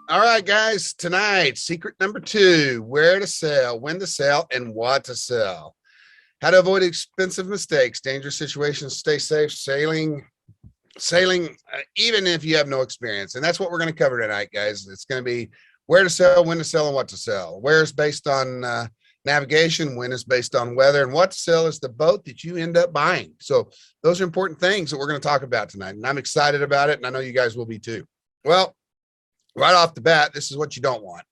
All right, guys, tonight, secret number 2, where to sell, when to sell, and what to sell. How to avoid expensive mistakes, dangerous situations, stay safe, sailing, even if you have no experience. And that's what we're going to cover tonight, guys. It's going to be where to sell, when to sell, and what to sell. Where is based on navigation, when is based on weather, and what to sell is the boat that you end up buying. So those are important things that we're going to talk about tonight. And I'm excited about it, and I know you guys will be too. Well, right off the bat, this is what you don't want.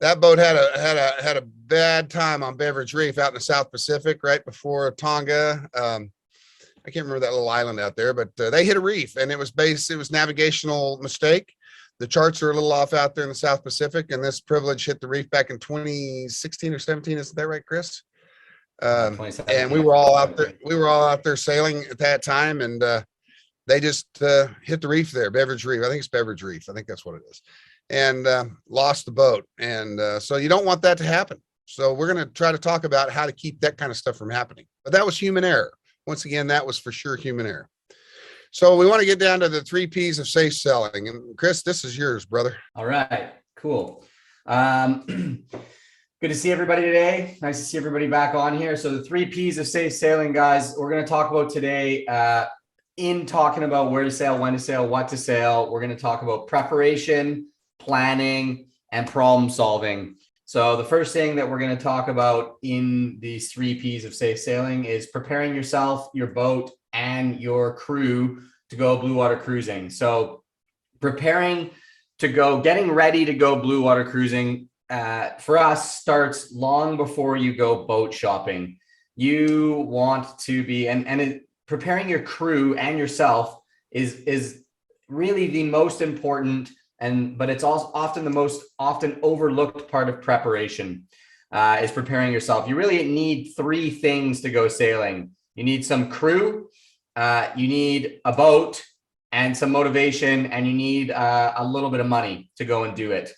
That boat had a bad time on Beverage Reef out in the South Pacific right before Tonga. I can't remember that little island out there, but they hit a reef, and it was navigational mistake. The charts are a little off out there in the South Pacific, and this privilege hit the reef back in 2016 or 17. Isn't that right, Chris? And we were all out there. We were all out there sailing at that time, and they just hit the reef there, Beverage Reef. I think it's Beverage Reef. I think that's what it is. And lost the boat. And so you don't want that to happen. So we're going to try to talk about how to keep that kind of stuff from happening. But that was human error. Once again, that was for sure human error. So we want to get down to the 3 P's of safe selling. And Chris, this is yours, brother. All right, cool. Good to see everybody today. Nice to see everybody back on here. So the 3 P's of safe sailing, guys, we're going to talk about today. In talking about where to sail, when to sail, what to sail, we're going to talk about preparation, planning, and problem solving. So the first thing that we're going to talk about in these 3 P's of safe sailing is preparing yourself, your boat, and your crew to go blue water cruising. So preparing to go, getting ready to go blue water cruising for us starts long before you go boat shopping. You want to be, preparing your crew and yourself is really the most important, but it's also often the most often overlooked part of preparation, is preparing yourself. You really need 3 things to go sailing. You need some crew, you need a boat and some motivation, and you need a little bit of money to go and do it.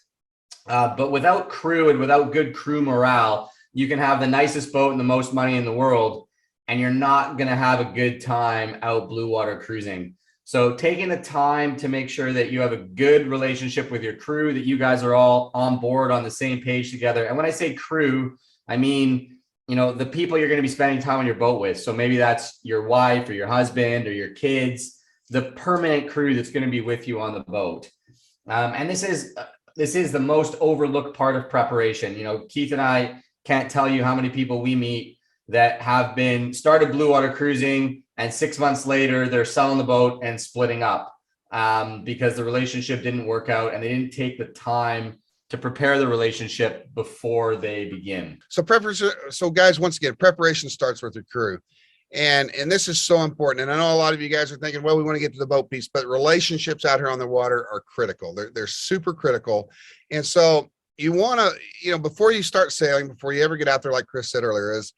But without crew and without good crew morale, you can have the nicest boat and the most money in the world, and you're not going to have a good time out blue water cruising. So taking the time to make sure that you have a good relationship with your crew, that you guys are all on board on the same page together. And when I say crew, I mean, the people you're going to be spending time on your boat with. So maybe that's your wife or your husband or your kids, the permanent crew that's going to be with you on the boat. And this is the most overlooked part of preparation. Keith and I can't tell you how many people we meet that have started blue water cruising, and 6 months later they're selling the boat and splitting up because the relationship didn't work out and they didn't take the time to prepare the relationship before they begin. So guys, once again, preparation starts with your crew. And this is so important. And I know a lot of you guys are thinking, well, we want to get to the boat piece, but relationships out here on the water are critical. They're super critical. And so you want to, before you start sailing, before you ever get out there, like Chris said earlier, is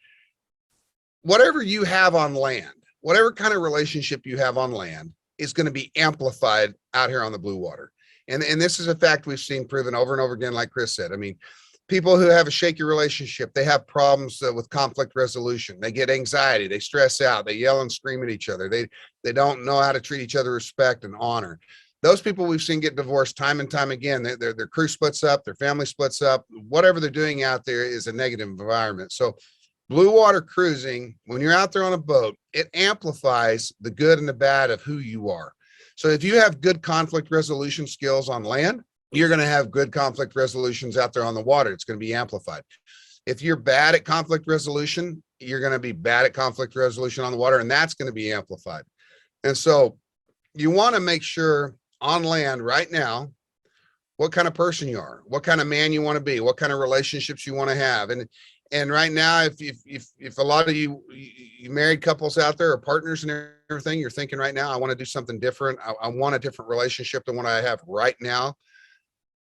whatever you have on land, whatever kind of relationship you have on land is going to be amplified out here on the blue water. And this is a fact we've seen proven over and over again, like Chris said. I mean, people who have a shaky relationship, they have problems with conflict resolution. They get anxiety, they stress out, they yell and scream at each other. They don't know how to treat each other with respect and honor. Those people we've seen get divorced time and time again. Their crew splits up, their family splits up. Whatever they're doing out there is a negative environment. So blue water cruising, when you're out there on a boat, it amplifies the good and the bad of who you are. So if you have good conflict resolution skills on land, you're going to have good conflict resolutions out there on the water. It's going to be amplified. If you're bad at conflict resolution, you're going to be bad at conflict resolution on the water, and that's going to be amplified. And so you want to make sure on land right now what kind of person you are, what kind of man you want to be, what kind of relationships you want to have. And right now, if a lot of you married couples out there or partners and everything, you're thinking right now, I want to do something different. I want a different relationship than what I have right now.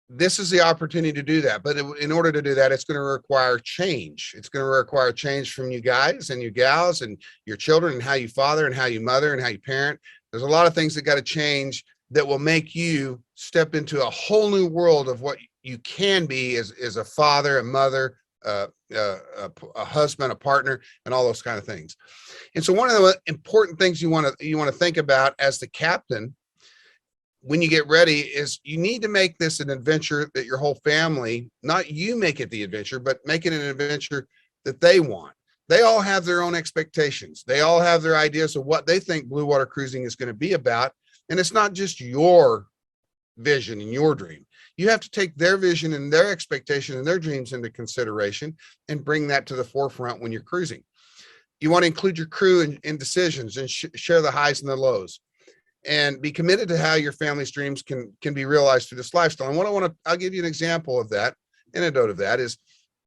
This is the opportunity to do that. But in order to do that, it's going to require change. It's going to require change from you guys and you gals and your children, and how you father and how you mother and how you parent. There's a lot of things that got to change that will make you step into a whole new world of what you can be as a father, a mother, a husband, a partner, and all those kind of things. And so one of the important things you want to think about as the captain when you get ready is you need to make this an adventure that your whole family, not you make it the adventure, but make it an adventure that they want. They all have their own expectations. They all have their ideas of what they think blue water cruising is going to be about. And it's not just your vision and your dream. You have to take their vision and their expectation and their dreams into consideration and bring that to the forefront when you're cruising. You want to include your crew in decisions and share the highs and the lows, and be committed to how your family's dreams can be realized through this lifestyle. And I'll give you an example of that. Anecdote of that is,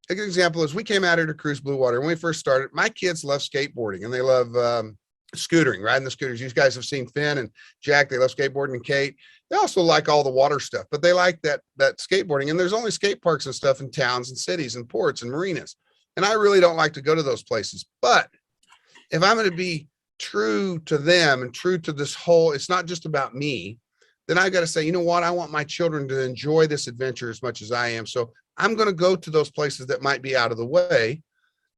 a good example is we came out here to cruise blue water. When we first started, my kids love skateboarding and they love scootering, riding the scooters. You guys have seen Finn and Jack. They love skateboarding, and Kate. They also like all the water stuff, but they like that skateboarding. And there's only skate parks and stuff in towns and cities and ports and marinas. And I really don't like to go to those places. But if I'm going to be true to them and true to this whole, it's not just about me, then I got to say, you know what? I want my children to enjoy this adventure as much as I am. So I'm going to go to those places that might be out of the way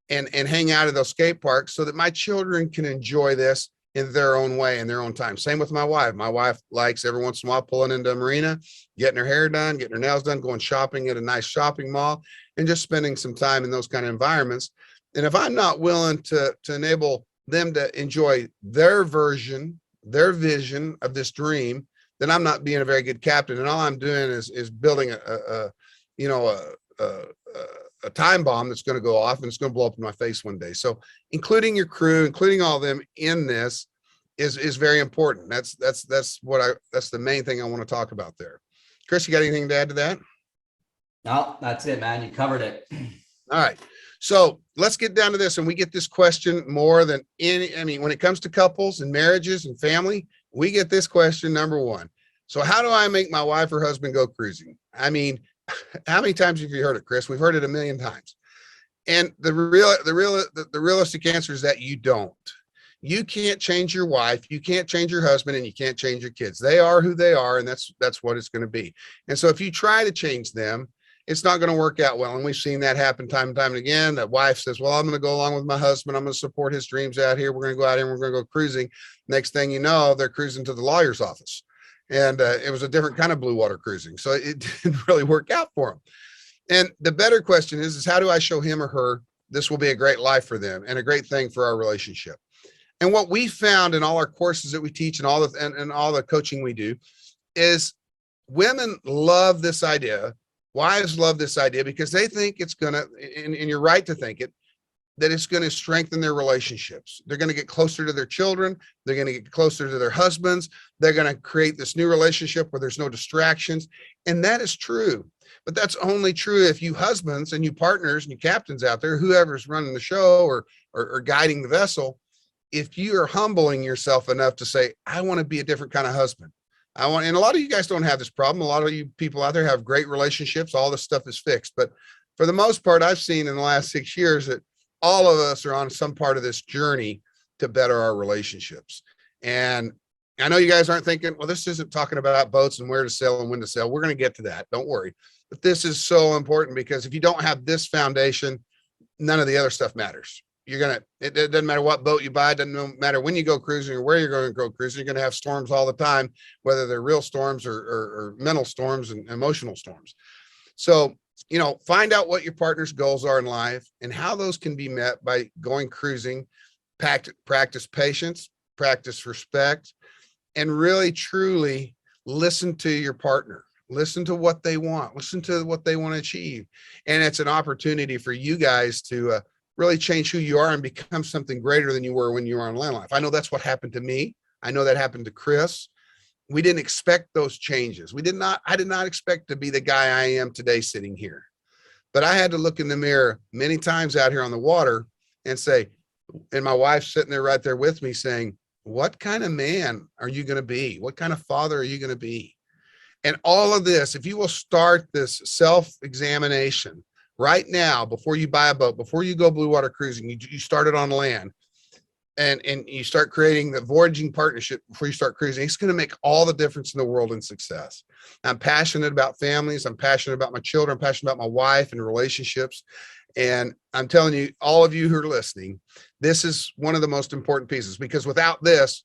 and hang out at those skate parks so that my children can enjoy this in their own way, in their own time. Same with my wife. My wife likes every once in a while pulling into a marina, getting her hair done, getting her nails done, going shopping at a nice shopping mall, and just spending some time in those kind of environments. And if I'm not willing to enable them to enjoy their version, their vision of this dream, then I'm not being a very good captain. And all I'm doing is building a time bomb that's going to go off and it's going to blow up in my face one day. So including your crew, including all of them in this is very important. That's the main thing I want to talk about there. Chris, you got anything to add to that? No, that's it, man. You covered it. All right. So let's get down to this. And we get this question more than when it comes to couples and marriages and family, we get this question number one. So how do I make my wife or husband go cruising? I mean, how many times have you heard it, Chris? We've heard it a million times. And the realistic answer is that you don't. You can't change your wife, you can't change your husband, and you can't change your kids. They are who they are, and that's what it's going to be. And so if you try to change them, it's not going to work out well. And we've seen that happen time and time and again. That wife says, well, I'm going to go along with my husband. I'm going to support his dreams out here. We're going to go out here and we're going to go cruising. Next thing you know, they're cruising to the lawyer's office. And it was a different kind of blue water cruising. So it didn't really work out for them. And the better question is how do I show him or her this will be a great life for them and a great thing for our relationship? And what we found in all our courses that we teach and all the coaching we do is women love this idea. Wives love this idea because they think it's going to, and you're right to think it, that it's going to strengthen their relationships. They're going to get closer to their children. They're going to get closer to their husbands. They're going to create this new relationship where there's no distractions. And that is true. But that's only true if you husbands and you partners and you captains out there, whoever's running the show or guiding the vessel, if you are humbling yourself enough to say, I want to be a different kind of husband. And a lot of you guys don't have this problem. A lot of you people out there have great relationships. All this stuff is fixed. But for the most part, I've seen in the last 6 years that all of us are on some part of this journey to better our relationships. And I know you guys aren't thinking, well, this isn't talking about boats and where to sail and when to sail. We're going to get to that. Don't worry. But this is so important because if you don't have this foundation, none of the other stuff matters. It doesn't matter what boat you buy. It doesn't matter when you go cruising or where you're going to go cruising. You're going to have storms all the time, whether they're real storms or mental storms and emotional storms. So, find out what your partner's goals are in life and how those can be met by going cruising, practice patience, practice respect, and really, truly listen to your partner. Listen to what they want. Listen to what they want to achieve. And it's an opportunity for you guys to really change who you are and become something greater than you were when you were on land life. I know that's what happened to me. I know that happened to Chris. We didn't expect those changes. I did not expect to be the guy I am today sitting here. But I had to look in the mirror many times out here on the water and say, and my wife sitting there right there with me saying, what kind of man are you going to be? What kind of father are you going to be? And all of this, if you will start this self-examination right now, before you buy a boat, before you go blue water cruising, you start it on land and you start creating the voyaging partnership before you start cruising, it's going to make all the difference in the world in success. I'm passionate about families. I'm passionate about my children. I'm passionate about my wife and relationships. And I'm telling you, all of you who are listening, this is one of the most important pieces, because without this,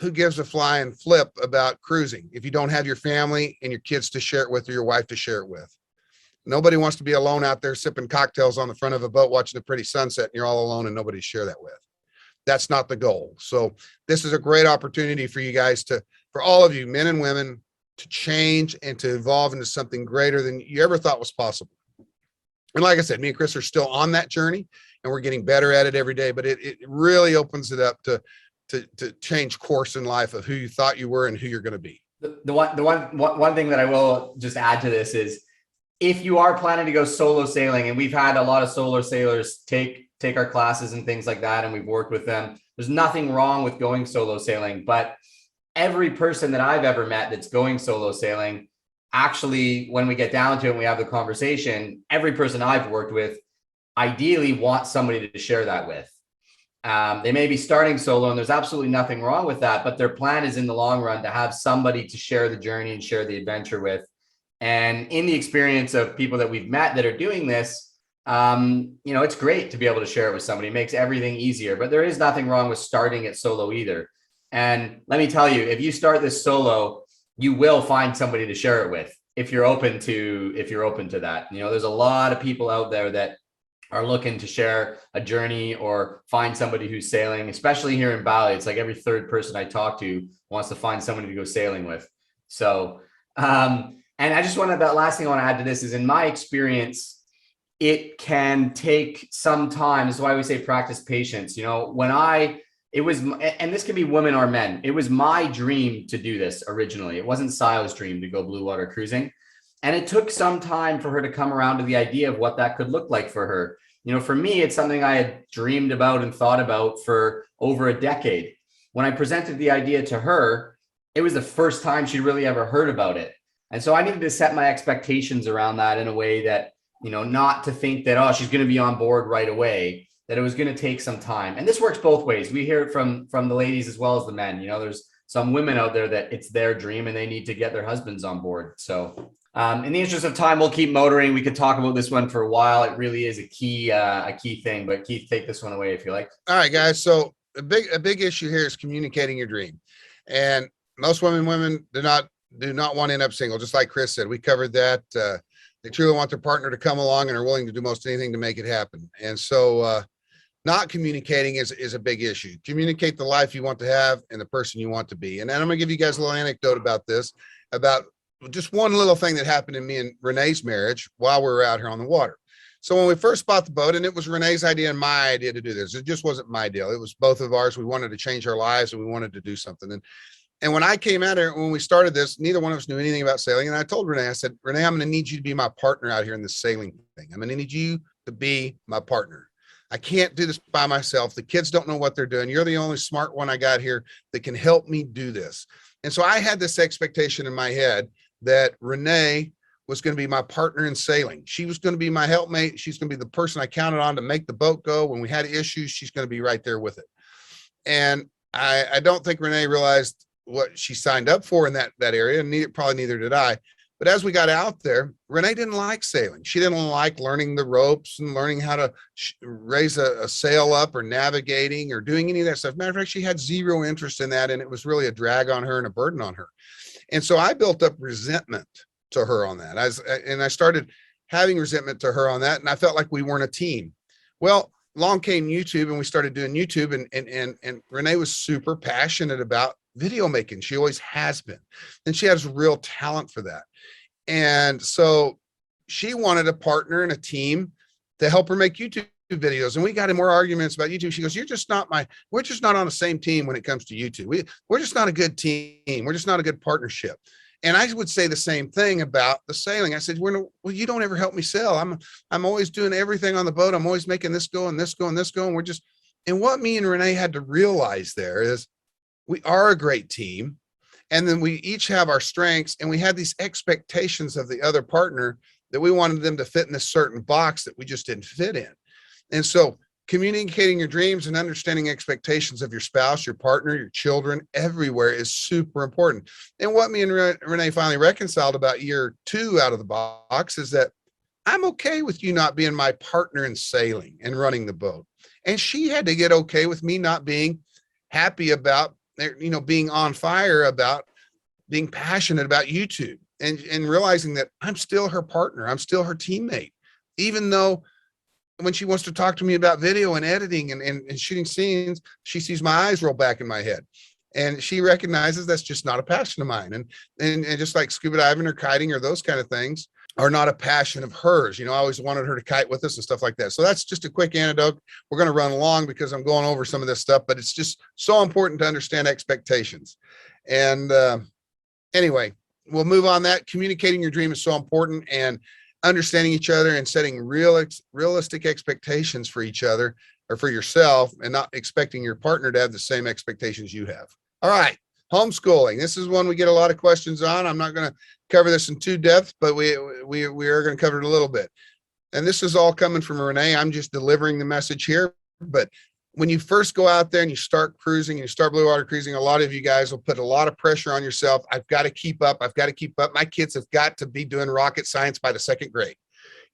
who gives a flying flip about cruising if you don't have your family and your kids to share it with, or your wife to share it with? Nobody wants to be alone out there sipping cocktails on the front of a boat watching a pretty sunset, and you're all alone and nobody to share that with. That's not the goal. So this is a great opportunity for you guys for all of you, men and women, to change and to evolve into something greater than you ever thought was possible. And like I said, me and Chris are still on that journey, and we're getting better at it every day, but it really opens it up to change course in life of who you thought you were and who you're going to be. The one thing that I will just add to this is, if you are planning to go solo sailing, and we've had a lot of solo sailors take our classes and things like that, and we've worked with them, there's nothing wrong with going solo sailing, but every person that I've ever met that's going solo sailing, actually, when we get down to it and we have the conversation, every person I've worked with ideally wants somebody to share that with. They may be starting solo, and there's absolutely nothing wrong with that, but their plan is in the long run to have somebody to share the journey and share the adventure with. And in the experience of people that we've met that are doing this, it's great to be able to share it with somebody. It makes everything easier, but there is nothing wrong with starting it solo either. And let me tell you, if you start this solo, you will find somebody to share it with if you're open to that. There's a lot of people out there that are looking to share a journey or find somebody who's sailing, especially here in Bali. It's like every third person I talk to wants to find somebody to go sailing with. So, and I just that last thing I want to add to this is, in my experience, it can take some time. This is why we say practice patience. It was, and this can be women or men, it was my dream to do this originally. It wasn't Sila's dream to go blue water cruising. And it took some time for her to come around to the idea of what that could look like for her. For me, it's something I had dreamed about and thought about for over a decade. When I presented the idea to her, it was the first time she really ever heard about it. And so I needed to set my expectations around that in a way that, not to think that, oh, she's going to be on board right away, that it was going to take some time. And this works both ways. We hear it from the ladies as well as the men. There's some women out there that it's their dream and they need to get their husbands on board. So in the interest of time, we'll keep motoring. We could talk about this one for a while. It really is a key thing, but Keith, take this one away if you like. All right, guys. So a big issue here is communicating your dream. And most women do not want to end up single. Just like Chris said, we covered that. They truly want their partner to come along and are willing to do most anything to make it happen. And so not communicating is a big issue. Communicate the life you want to have and the person you want to be. And then I'm going to give you guys a little anecdote about this, about just one little thing that happened in me and Renee's marriage while we were out here on the water. So when we first bought the boat, and it was Renee's idea and my idea to do this, it just wasn't my deal. It was both of ours. We wanted to change our lives and we wanted to do something. And when I came out here, when we started this, neither one of us knew anything about sailing. And I told Renee, I said, Renee, I'm going to need you to be my partner out here in this sailing thing. I'm going to need you to be my partner. I can't do this by myself. The kids don't know what they're doing. You're the only smart one I got here that can help me do this. And so I had this expectation in my head that Renee was going to be my partner in sailing. She was going to be my helpmate. She's going to be the person I counted on to make the boat go. When we had issues, she's going to be right there with it. And I don't think Renee realized what she signed up for in that area, and neither did I. But as we got out there, Renee didn't like sailing. She didn't like learning the ropes and learning how to raise a sail up or navigating or doing any of that stuff. Matter of fact, she had zero interest in that, and it was really a drag on her and a burden on her. And so I built up resentment to her on that. I started having resentment to her on that, and I felt like we weren't a team. Well, along came YouTube, and we started doing YouTube, and Renee was super passionate about video making. She always has been, and she has real talent for that. And so she wanted a partner and a team to help her make YouTube videos. And we got in more arguments about YouTube. She goes, we're just not on the same team when it comes to YouTube. We're just not a good team. We're just not a good partnership. And I would say the same thing about the sailing. I said, well, you don't ever help me sail. I'm always doing everything on the boat. I'm always making this go and this go and this go. And what me and Renee had to realize there is we are a great team. And then we each have our strengths, and we had these expectations of the other partner that we wanted them to fit in a certain box that we just didn't fit in. And so communicating your dreams and understanding expectations of your spouse, your partner, your children, everywhere is super important. And what me and Renee finally reconciled about year 2 out of the box is that I'm okay with you not being my partner in sailing and running the boat. And she had to get okay with me not being happy about they're, being on fire about being passionate about YouTube and realizing that I'm still her partner. I'm still her teammate, even though when she wants to talk to me about video and editing and shooting scenes, she sees my eyes roll back in my head. And she recognizes that's just not a passion of mine. And just like scuba diving or kiting or those kind of things are not a passion of hers. I always wanted her to kite with us and stuff like that. So that's just a quick anecdote. We're going to run along because I'm going over some of this stuff, but it's just so important to understand expectations. And anyway, we'll move on. That communicating your dream is so important, and understanding each other and setting realistic expectations for each other or for yourself, and not expecting your partner to have the same expectations you have. All right. Homeschooling. This is one we get a lot of questions on. I'm not going to cover this in too depth, but we are going to cover it a little bit. And this is all coming from Renee. I'm just delivering the message here. But when you first go out there and you start cruising and you start blue water cruising, a lot of you guys will put a lot of pressure on yourself. I've got to keep up. I've got to keep up. My kids have got to be doing rocket science by the 2nd grade.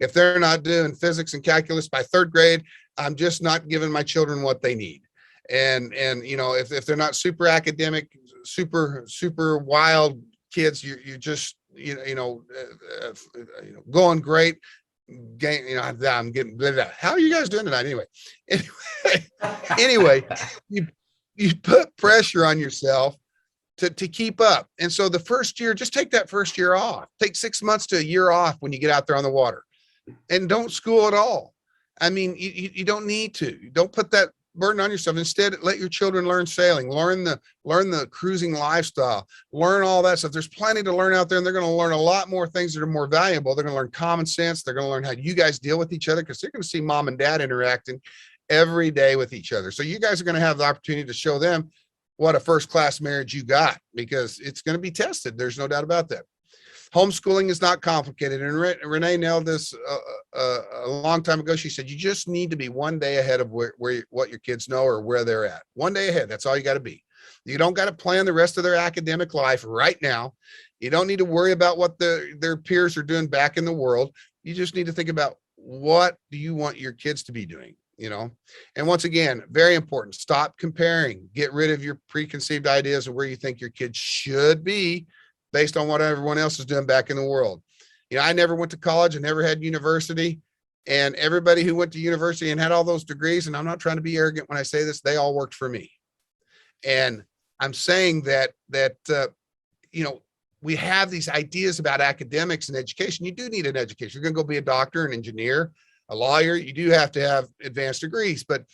If they're not doing physics and calculus by 3rd grade, I'm just not giving my children what they need. And if they're not super academic, super wild kids, you're just going great. I'm getting blah, blah. How are you guys doing tonight? Anyway, you put pressure on yourself to keep up. And so the first year, just take that first year off. Take 6 months to a year off when you get out there on the water, and don't school at all. I mean, you don't need to. Don't put that burden on yourself. Instead, let your children learn sailing, learn the cruising lifestyle, learn all that stuff. There's plenty to learn out there, and they're going to learn a lot more things that are more valuable. They're going to learn common sense. They're going to learn how you guys deal with each other, because they're going to see mom and dad interacting every day with each other. So you guys are going to have the opportunity to show them what a first-class marriage you got, because it's going to be tested. There's no doubt about that. Homeschooling is not complicated. And Renee nailed this a long time ago. She said, you just need to be one day ahead of what your kids know or where they're at. One day ahead. That's all you got to be. You don't got to plan the rest of their academic life right now. You don't need to worry about what their peers are doing back in the world. You just need to think about, what do you want your kids to be doing? And once again, very important, stop comparing. Get rid of your preconceived ideas of where you think your kids should be based on what everyone else is doing back in the world. I never went to college and never had university, and everybody who went to university and had all those degrees, and I'm not trying to be arrogant when I say this, they all worked for me. And I'm saying that we have these ideas about academics and education. You do need an education. You're going to go be a doctor, an engineer, a lawyer. You do have to have advanced degrees, but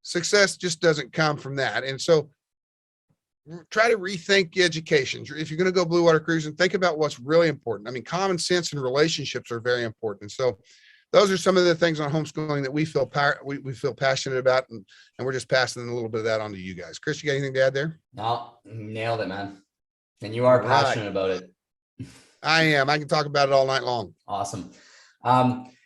success just doesn't come from that. And so try to rethink education. If you're going to go blue water cruising, think about what's really important. I mean, common sense and relationships are very important. So those are some of the things on homeschooling that we feel we feel passionate about, and we're just passing a little bit of that on to you guys. Chris, you got anything to add there? No, nailed it, man. And you are passionate about it. I am. I can talk about it all night long. Awesome.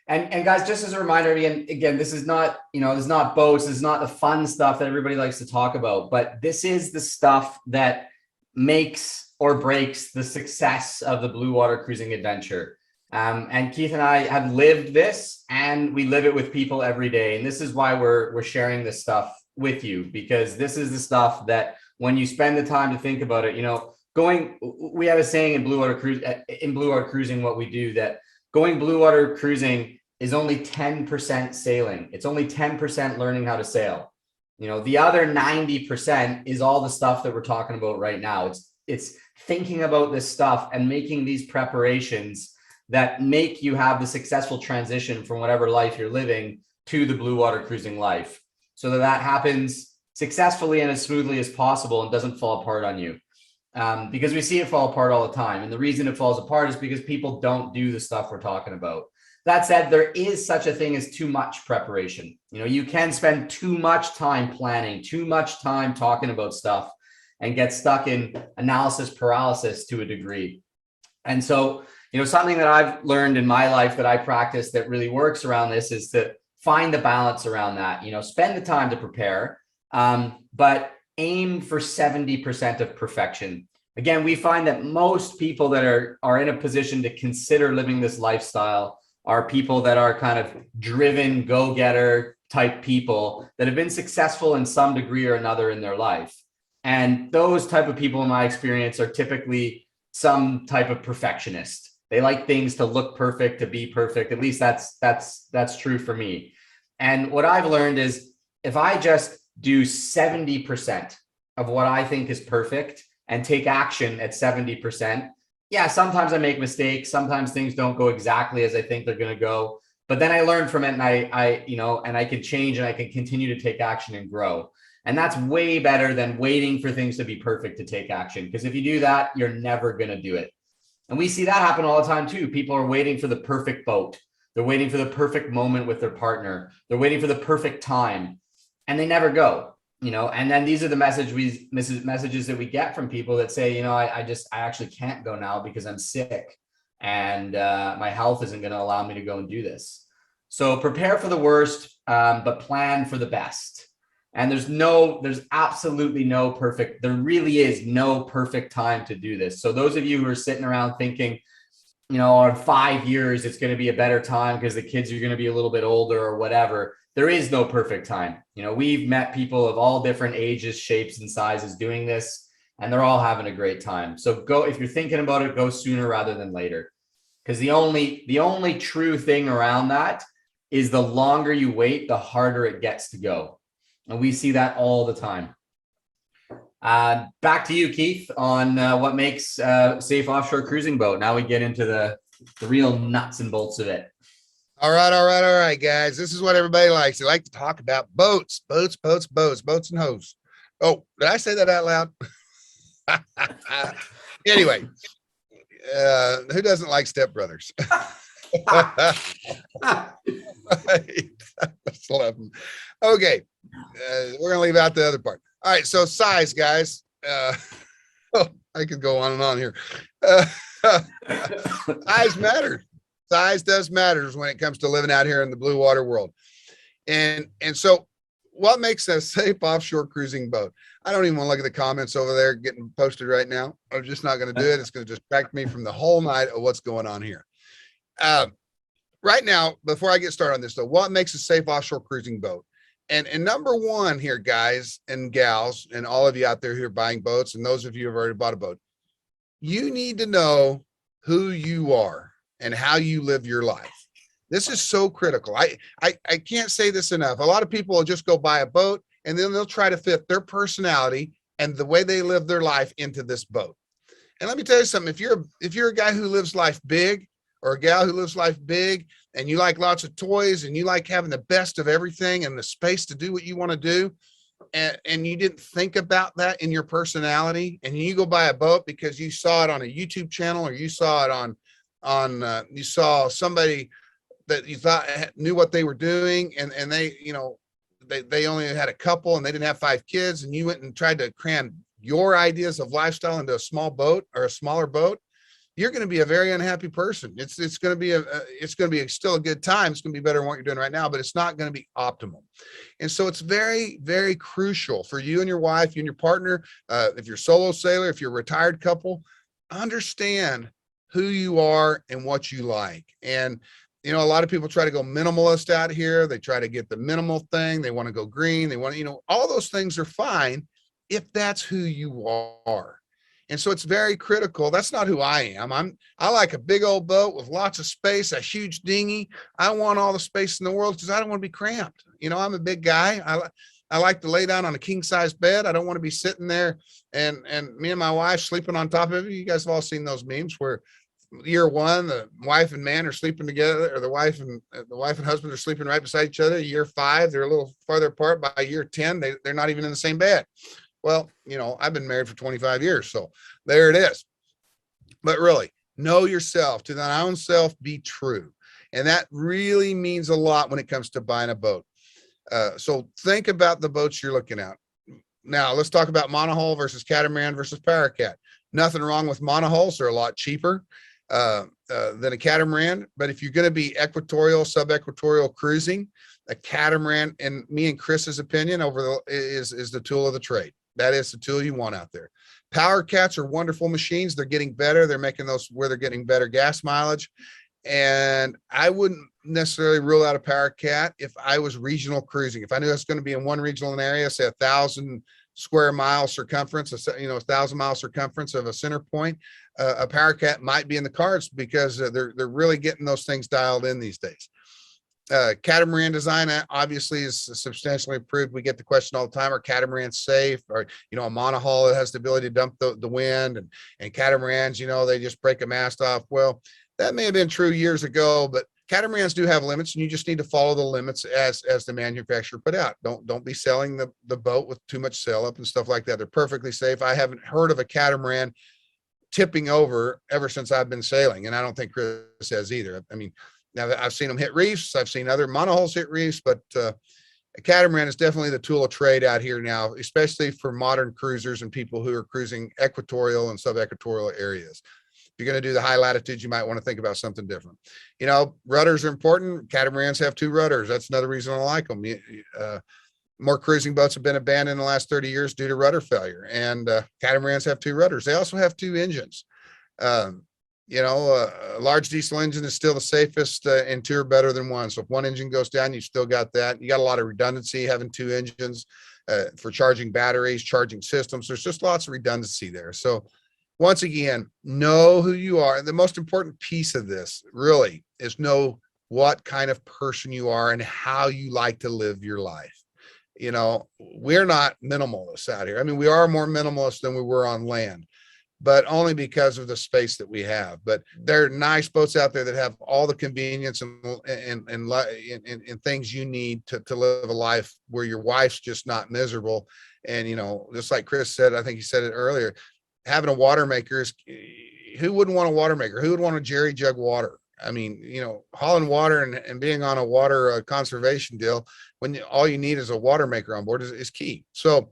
And guys, just as a reminder, again, this is not, this is not boats, this is not the fun stuff that everybody likes to talk about, but this is the stuff that makes or breaks the success of the blue water cruising adventure. And Keith and I have lived this, and we live it with people every day. And this is why we're sharing this stuff with you, because this is the stuff that when you spend the time to think about it, we have a saying in blue water cruising, what we do, that going blue water cruising is only 10% sailing. It's only 10% learning how to sail. The other 90% is all the stuff that we're talking about right now. It's thinking about this stuff and making these preparations that make you have the successful transition from whatever life you're living to the blue water cruising life, so that happens successfully and as smoothly as possible and doesn't fall apart on you. Because we see it fall apart all the time. And the reason it falls apart is because people don't do the stuff we're talking about. That said, there is such a thing as too much preparation. You can spend too much time planning, too much time talking about stuff, and get stuck in analysis paralysis to a degree. And so, something that I've learned in my life that I practice that really works around this is to find the balance around that. Spend the time to prepare, but aim for 70% of perfection. Again, we find that most people that are in a position to consider living this lifestyle are people that are kind of driven, go-getter type people that have been successful in some degree or another in their life. And those type of people, in my experience, are typically some type of perfectionist. They like things to look perfect, to be perfect. At least that's true for me. And what I've learned is if I just do 70% of what I think is perfect and take action at 70%, yeah, sometimes I make mistakes. Sometimes things don't go exactly as I think they're going to go. But then I learn from it, and I can change, and I can continue to take action and grow. And that's way better than waiting for things to be perfect to take action. Because if you do that, you're never going to do it. And we see that happen all the time too. People are waiting for the perfect boat. They're waiting for the perfect moment with their partner. They're waiting for the perfect time, and they never go, and then these are the messages that we get from people that say, I actually can't go now because I'm sick, and my health isn't going to allow me to go and do this. So prepare for the worst, but plan for the best. And there's absolutely no perfect, there really is no perfect time to do this. So those of you who are sitting around thinking, in 5 years, it's going to be a better time because the kids are going to be a little bit older or whatever. There is no perfect time. We've met people of all different ages, shapes, and sizes doing this, and they're all having a great time. So go, if you're thinking about it, go sooner rather than later. Because the only true thing around that is the longer you wait, the harder it gets to go. And we see that all the time. Back to you, Keith, on what makes a safe offshore cruising boat. Now we get into the real nuts and bolts of it. All right, guys. This is what everybody likes. They like to talk about boats and hoes. Oh, did I say that out loud? Anyway, who doesn't like stepbrothers? Okay, we're gonna leave out the other part. All right, so size, guys. I could go on and on here. Size matters. Size does matters when it comes to living out here in the blue water world. And so what makes a safe offshore cruising boat? I don't even want to look at the comments over there getting posted right now. I'm just not going to do it. It's going to distract me from the whole night of what's going on here. Right now, before I get started on this though, what makes a safe offshore cruising boat? And number one here, guys and gals, and all of you out there who are buying boats, and those of you who have already bought a boat, you need to know who you are and how you live your life. This is so critical. I can't say this enough. A lot of people will just go buy a boat and then they'll try to fit their personality and the way they live their life into this boat. And let me tell you something, if you're a guy who lives life big, or a gal who lives life big, and you like lots of toys and you like having the best of everything and the space to do what you want to do, and you didn't think about that in your personality, and you go buy a boat because you saw it on a YouTube channel, or you saw it you saw somebody that you thought knew what they were doing, and they, they only had a couple and they didn't have 5 kids, and you went and tried to cram your ideas of lifestyle into a small boat or a smaller boat, you're going to be a very unhappy person. It's going to be still a good time. It's going to be better than what you're doing right now, but it's not going to be optimal. And so it's very, very crucial for you and your wife, you and your partner, if you're a solo sailor, if you're a retired couple, understand who you are and what you like. And a lot of people try to go minimalist out here. They try to get the minimal thing. They want to go green. They want to, all those things are fine if that's who you are. And so it's very critical. That's not who I am. I like a big old boat with lots of space, a huge dinghy. I want all the space in the world because I don't want to be cramped. I'm a big guy. I like to lay down on a king size bed. I don't want to be sitting there and me and my wife sleeping on top of it. You guys have all seen those memes where year one, the wife and man are sleeping together, or the wife and husband are sleeping right beside each other. Year 5, they're a little farther apart. By year 10, they're not even in the same bed. Well, I've been married for 25 years, so there it is. But really, know yourself, to thine own self be true. And that really means a lot when it comes to buying a boat. So think about the boats you're looking at. Now, let's talk about monohull versus catamaran versus paracat. Nothing wrong with monohulls. They're a lot cheaper than a catamaran. But if you're going to be equatorial, sub-equatorial cruising, a catamaran, in me and Chris's opinion, is the tool of the trade. That is the tool you want out there. Power cats are wonderful machines. They're getting better. They're making those where they're getting better gas mileage. And I wouldn't necessarily rule out a power cat if I was regional cruising. If I knew I was going to be in one regional area, say 1,000 square mile circumference, 1,000-mile circumference of a center point, a power cat might be in the cards because they're really getting those things dialed in these days. Catamaran design obviously is substantially improved. We get the question all the time: are catamarans safe? Or a monohull that has the ability to dump the wind, and catamarans, they just break a mast off. Well, that may have been true years ago, but catamarans do have limits, and you just need to follow the limits as the manufacturer put out. Don't be selling the boat with too much sail up and stuff like that. They're perfectly safe. I haven't heard of a catamaran tipping over ever since I've been sailing, and I don't think Chris has either. I mean, now I've seen them hit reefs, I've seen other monohulls hit reefs, but a catamaran is definitely the tool of trade out here now, especially for modern cruisers and people who are cruising equatorial and sub-equatorial areas. If you're going to do the high latitudes, you might want to think about something different. Rudders are important. Catamarans have 2 rudders. That's another reason I like them. More cruising boats have been abandoned in the last 30 years due to rudder failure, and catamarans have 2 rudders. They also have 2 engines. A large diesel engine is still the safest, and 2 are better than 1. So if 1 engine goes down, you've still got that. You got a lot of redundancy having 2 engines for charging batteries, charging systems. There's just lots of redundancy there. So once again, know who you are. And the most important piece of this really is know what kind of person you are and how you like to live your life. We're not minimalists out here. I mean, we are more minimalist than we were on land, but only because of the space that we have. But there are nice boats out there that have all the convenience and things you need to live a life where your wife's just not miserable. And, just like Chris said, I think he said it earlier, having a water maker is, who wouldn't want a water maker? Who would want a jerry jug water? I mean, hauling water and being on a water conservation deal when all you need is a water maker on board is key. So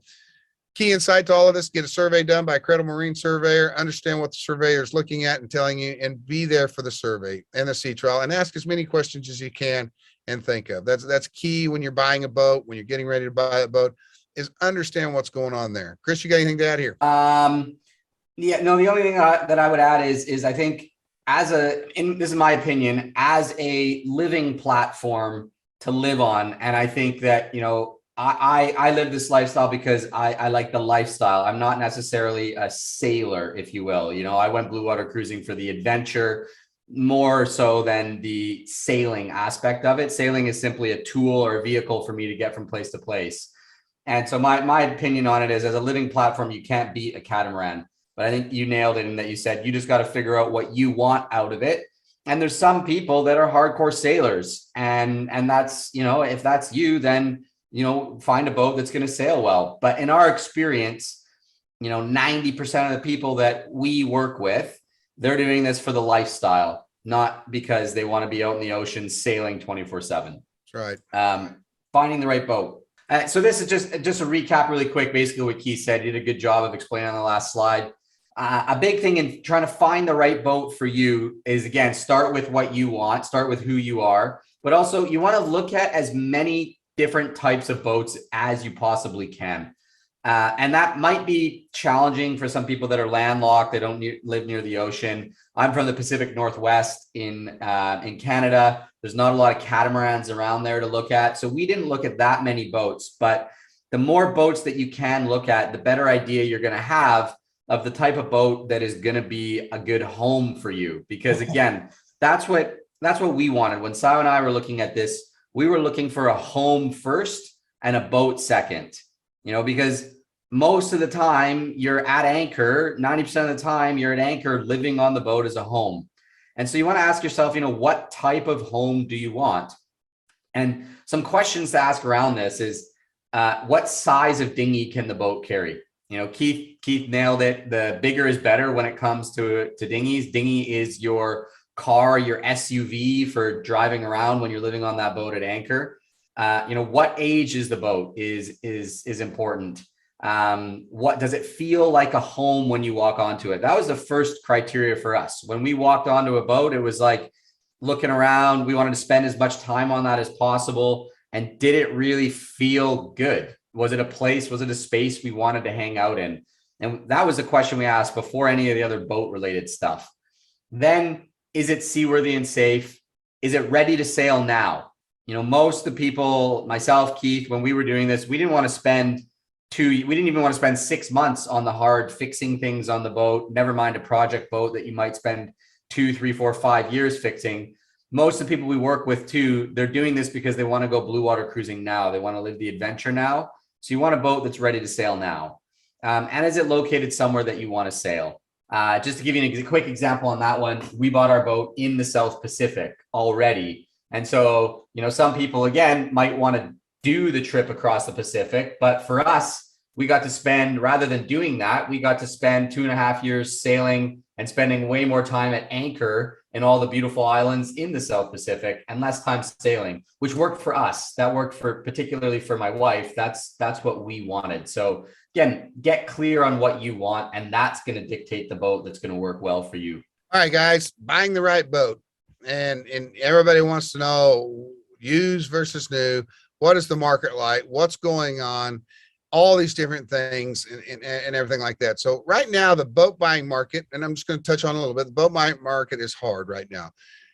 key insight to all of this: get a survey done by a credible marine surveyor, understand what the surveyor is looking at and telling you, and be there for the survey and the sea trial, and ask as many questions as you can and think of. That's key when you're buying a boat, when you're getting ready to buy a boat, is understand what's going on there. Chris, you got anything to add here? Yeah, no, the only thing that I would add is I think this is my opinion, as a living platform to live on. And I think that, I live this lifestyle because I like the lifestyle. I'm not necessarily a sailor, if you will. I went blue water cruising for the adventure more so than the sailing aspect of it. Sailing is simply a tool or a vehicle for me to get from place to place. And so my opinion on it is, as a living platform, you can't beat a catamaran. But I think you nailed it in that you said you just got to figure out what you want out of it. And there's some people that are hardcore sailors, and that's, if that's you, then find a boat that's going to sail well. But in our experience, 90% of the people that we work with, they're doing this for the lifestyle, not because they want to be out in the ocean sailing 24/7. That's right. Finding the right boat. So this is just a recap really quick. Basically what Keith said, he did a good job of explaining on the last slide. A big thing in trying to find the right boat for you is, again, start with what you want, start with who you are, but also you want to look at as many different types of boats as you possibly can. And that might be challenging for some people that are landlocked. They don't live near the ocean. I'm from the Pacific Northwest in Canada. There's not a lot of catamarans around there to look at. So we didn't look at that many boats, but the more boats that you can look at, the better idea you're going to have of the type of boat that is going to be a good home for you. Because again, that's what we wanted. When Sil and I were looking at this, we were looking for a home first and a boat second, because most of the time you're at anchor, 90% of the time you're at anchor living on the boat as a home. And so you want to ask yourself, what type of home do you want? And some questions to ask around this is, what size of dinghy can the boat carry? Keith nailed it. The bigger is better when it comes to dinghies. Dinghy is your car, your SUV for driving around when you're living on that boat at anchor. What age is the boat is important. What does it feel like a home when you walk onto it? That was the first criteria for us. When we walked onto a boat, it was like looking around. We wanted to spend as much time on that as possible. And did it really feel good? Was it a place? Was it a space we wanted to hang out in? And that was the question we asked before any of the other boat related stuff. Then, is it seaworthy and safe? Is it ready to sail now? Most of the people, myself, Keith, when we were doing this, we didn't want to spend we didn't even want to spend 6 months on the hard fixing things on the boat, never mind a project boat that you might spend 2, 3, 4, 5 years fixing. Most of the people we work with too, they're doing this because they want to go blue water cruising now. They want to live the adventure now. So you want a boat that's ready to sail now. And is it located somewhere that you want to sail? Just to give you a quick example on that one, we bought our boat in the South Pacific already. And so, some people, again, might want to do the trip across the Pacific. But for us, we got to spend, rather than doing that, we got to spend 2.5 years sailing and spending way more time at anchor in all the beautiful islands in the South Pacific and less time sailing, which worked for us. That worked particularly for my wife. That's what we wanted. So again, get clear on what you want, and that's going to dictate the boat that's going to work well for you. All right, guys, buying the right boat. And everybody wants to know used versus new. What is the market like? What's going on? All these different things and everything like that. So right now, the boat buying market, and I'm just going to touch on a little bit, the boat buying market is hard right now.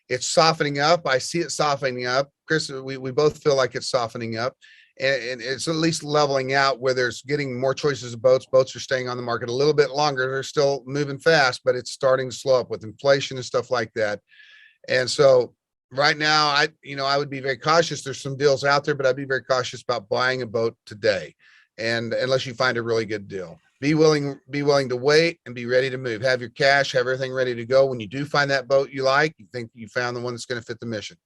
It's softening up. I see it softening up. Chris, we both feel like it's softening up. And it's at least leveling out where there's getting more choices of boats. Boats are staying on the market a little bit longer. They're still moving fast, but it's starting to slow up with inflation and stuff like that. And so right now, I would be very cautious. There's some deals out there, but I'd be very cautious about buying a boat today. And unless you find a really good deal, be willing to wait and be ready to move. Have your cash, have everything ready to go. When you do find that boat you like, you think you found the one that's going to fit the mission.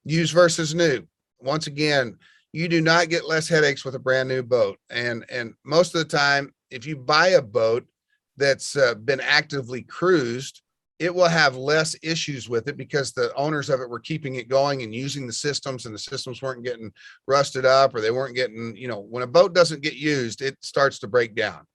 Used versus new. Once again, you do not get less headaches with a brand new boat. And most of the time, if you buy a boat that's been actively cruised, it will have less issues with it because the owners of it were keeping it going and using the systems, and the systems weren't getting rusted up, or they weren't getting, when a boat doesn't get used, it starts to break down.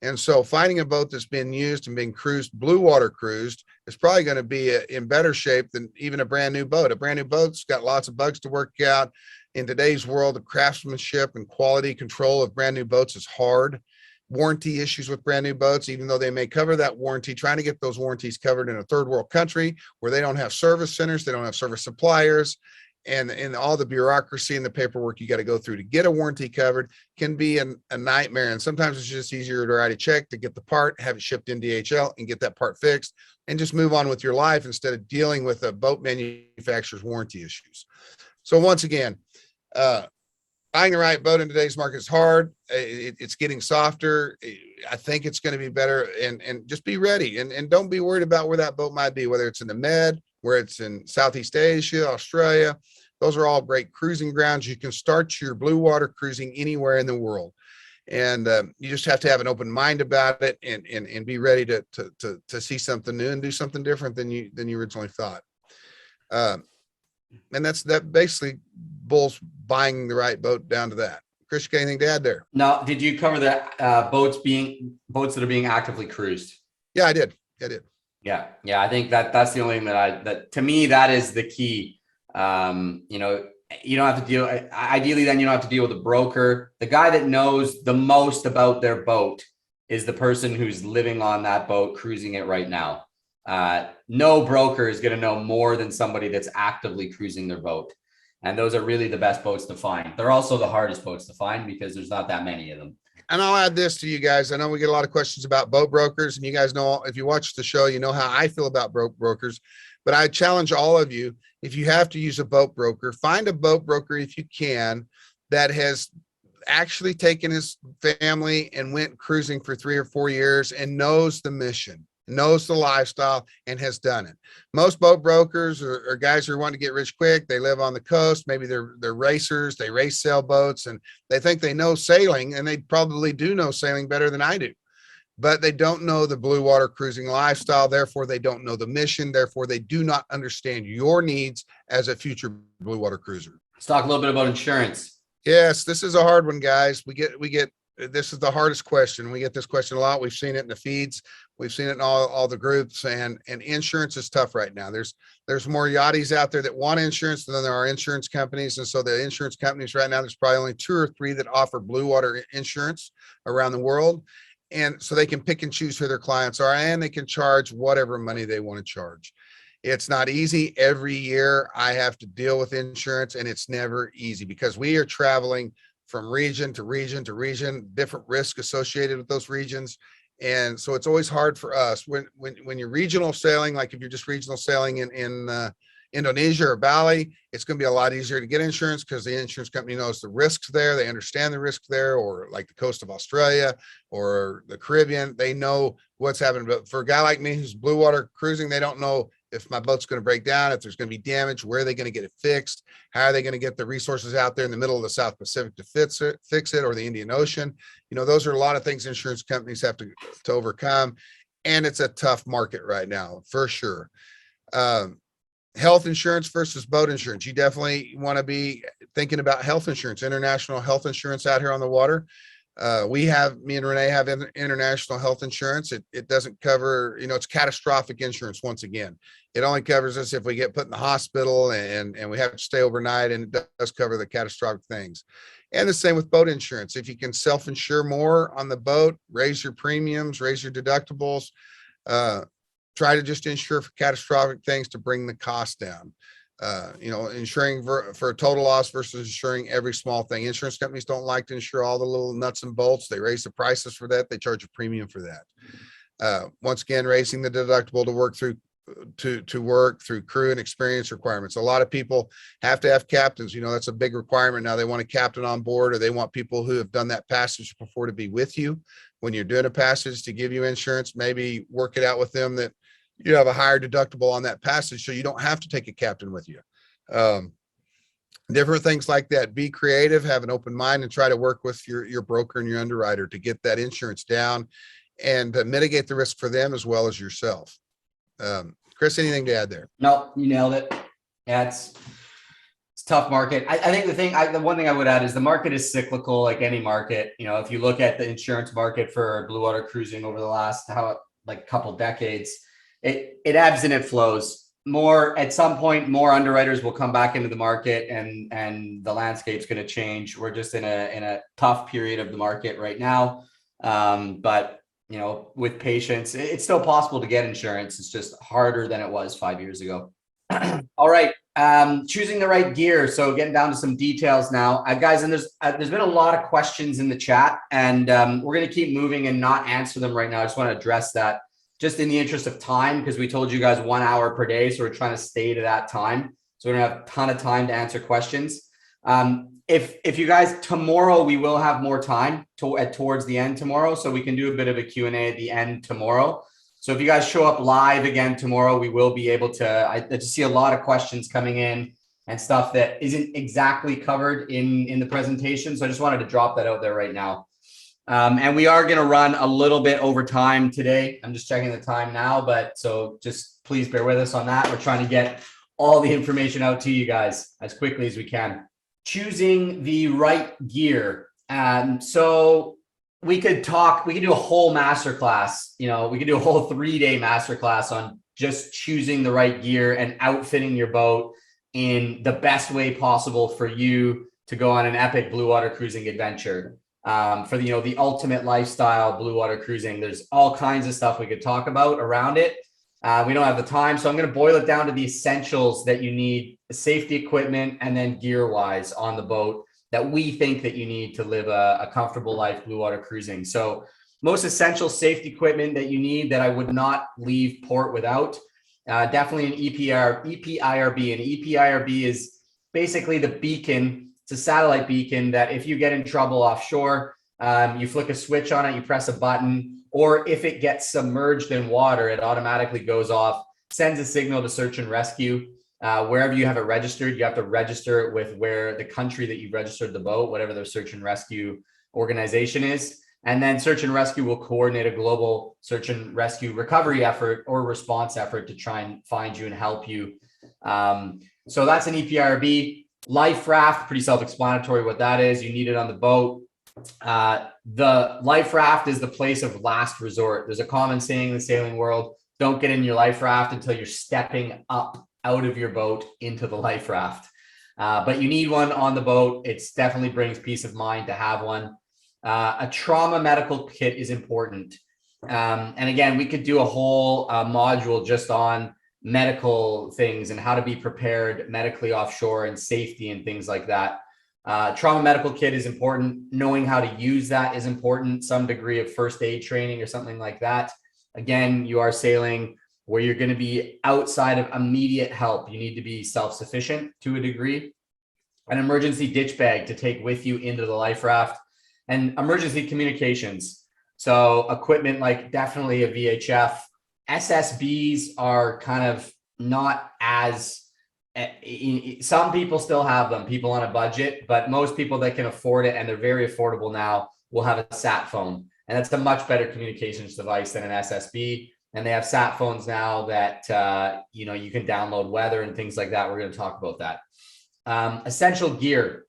And so finding a boat that's been used and being cruised, blue water cruised, is probably going to be in better shape than even a brand new boat. A brand new boat's got lots of bugs to work out. In today's world, the craftsmanship and quality control of brand new boats is hard. Warranty issues with brand new boats, even though they may cover that warranty, trying to get those warranties covered in a third world country where they don't have service centers, they don't have service suppliers, and all the bureaucracy and the paperwork you got to go through to get a warranty covered can be a nightmare. And sometimes it's just easier to write a check to get the part, have it shipped in DHL, and get that part fixed, and just move on with your life instead of dealing with a boat manufacturer's warranty issues. So once again, buying the right boat in today's market is hard. It's getting softer. I think it's going to be better, and just be ready, and don't be worried about where that boat might be, whether it's in the Med, where it's in Southeast Asia, Australia. Those are all great cruising grounds. You can start your blue water cruising anywhere in the world. And you just have to have an open mind about it, and be ready to see something new and do something different than you originally thought. And that basically boils buying the right boat down to that. Chris, you got anything to add there? Now, did you cover the boats that are being actively cruised? Yeah, I did. Yeah. I think that's the only thing that to me, that is the key. You don't have to deal. Ideally, then you don't have to deal with a broker. The guy that knows the most about their boat is the person who's living on that boat, cruising it right now. No broker is going to know more than somebody that's actively cruising their boat. And those are really the best boats to find. They're also the hardest boats to find because there's not that many of them. And I'll add this to you guys. I know we get a lot of questions about boat brokers, and you guys know, if you watch the show, you know how I feel about brokers. But I challenge all of you, if you have to use a boat broker, find a boat broker, if you can, that has actually taken his family and went cruising for 3 or 4 years and knows the mission, knows the lifestyle, and has done it. Most boat brokers are guys who want to get rich quick. They live on the coast. Maybe they're racers. They race sailboats, and they think they know sailing, and they probably do know sailing better than I do. But they don't know the blue water cruising lifestyle. Therefore, they don't know the mission. Therefore, they do not understand your needs as a future blue water cruiser. Let's talk a little bit about insurance. Yes, this is a hard one, guys. We get this is the hardest question. We get this question a lot. We've seen it in the feeds. We've seen it in all the groups, and insurance is tough right now. There's more yachties out there that want insurance than there are insurance companies. And so the insurance companies right now, there's probably only 2 or 3 that offer blue water insurance around the world. And so they can pick and choose who their clients are, and they can charge whatever money they want to charge. It's not easy. Every year I have to deal with insurance, and it's never easy because we are traveling from region to region to region, different risk associated with those regions. And so it's always hard for us when you're regional sailing, like if you're just regional sailing in Indonesia or Bali, it's going to be a lot easier to get insurance because the insurance company knows the risks there. They understand the risk there, or like the coast of Australia or the Caribbean, they know what's happening. But for a guy like me who's blue water cruising, they don't know if my boat's going to break down, if there's going to be damage, where are they going to get it fixed? How are they going to get the resources out there in the middle of the South Pacific to fix it, or the Indian Ocean? You know, those are a lot of things insurance companies have to overcome. And it's a tough market right now, for sure. Health insurance versus boat insurance. You definitely want to be thinking about health insurance, international health insurance out here on the water. Me and Renee have international health insurance. It doesn't cover, you know, it's catastrophic insurance. Once again, it only covers us if we get put in the hospital and we have to stay overnight, and it does cover the catastrophic things. And the same with boat insurance. If you can self-insure more on the boat, raise your premiums, raise your deductibles, try to just insure for catastrophic things to bring the cost down. You know, insuring for a total loss versus insuring every small thing. Insurance companies don't like to insure all the little nuts and bolts. They raise the prices for that. They charge a premium for that. Once again, raising the deductible to work through crew and experience requirements. A lot of people have to have captains. You know, that's a big requirement now. They want a captain on board, or they want people who have done that passage before to be with you when you're doing a passage to give you insurance. Maybe work it out with them that you have a higher deductible on that passage, so you don't have to take a captain with you. Different things like that. Be creative, have an open mind, and try to work with your broker and your underwriter to get that insurance down and mitigate the risk for them as well as yourself. Chris, anything to add there? No, you nailed it. Yeah, it's a tough market. I think the one thing I would add is the market is cyclical, like any market. You know, if you look at the insurance market for blue water cruising over the last couple decades, it ebbs and it flows. At some point, more underwriters will come back into the market, and the landscape's going to change. We're just in a tough period of the market right now. But you know, with patience, it's still possible to get insurance. It's just harder than it was 5 years ago. All right. Choosing the right gear. So getting down to some details now, guys, and there's been a lot of questions in the chat, and we're going to keep moving and not answer them right now. I just want to address that just in the interest of time, because we told you guys 1 hour per day. So we're trying to stay to that time. So we don't have a ton of time to answer questions. If you guys, tomorrow, we will have more time towards the end tomorrow. So we can do a bit of a Q&A at the end tomorrow. So if you guys show up live again tomorrow, we will be able to, I just see a lot of questions coming in and stuff that isn't exactly covered in the presentation. So I just wanted to drop that out there right now. And we are going to run a little bit over time today. I'm just checking the time now, but so just please bear with us on that. We're trying to get all the information out to you guys as quickly as we can. Choosing the right gear. So we could do a whole masterclass. You know, we could do a whole 3-day masterclass on just choosing the right gear and outfitting your boat in the best way possible for you to go on an epic blue water cruising adventure. For the, you know, the ultimate lifestyle blue water cruising. There's all kinds of stuff we could talk about around it. We don't have the time, so I'm going to boil it down to the essentials that you need, safety equipment, and then gear wise on the boat that we think that you need to live a comfortable life blue water cruising. So most essential safety equipment that you need that I would not leave port without, definitely an EPIRB. An EPIRB is basically the beacon. It's a satellite beacon that if you get in trouble offshore, you flick a switch on it, you press a button, or if it gets submerged in water, it automatically goes off, sends a signal to search and rescue. Wherever you have it registered, you have to register it with where the country that you've registered the boat, whatever their search and rescue organization is. And then search and rescue will coordinate a global search and rescue recovery effort or response effort to try and find you and help you. So that's an EPIRB. Life raft, pretty self-explanatory what that is. You need it on the boat. The life raft is the place of last resort. There's a common saying in the sailing world, don't get in your life raft until you're stepping up out of your boat into the life raft. But you need one on the boat. It definitely brings peace of mind to have one. A trauma medical kit is important. And again, we could do a whole module just on medical things and how to be prepared medically offshore and safety and things like that. Trauma medical kit is important. Knowing how to use that is important. Some degree of first aid training or something like that. Again, you are sailing where you're going to be outside of immediate help. You need to be self-sufficient to a degree. An emergency ditch bag to take with you into the life raft, and emergency communications. So equipment like definitely a VHF. SSBs are kind of not as, some people still have them, people on a budget, but most people that can afford it, and they're very affordable now, will have a sat phone. And that's a much better communications device than an SSB. And they have sat phones now that, you know, you can download weather and things like that. We're going to talk about that. Essential gear.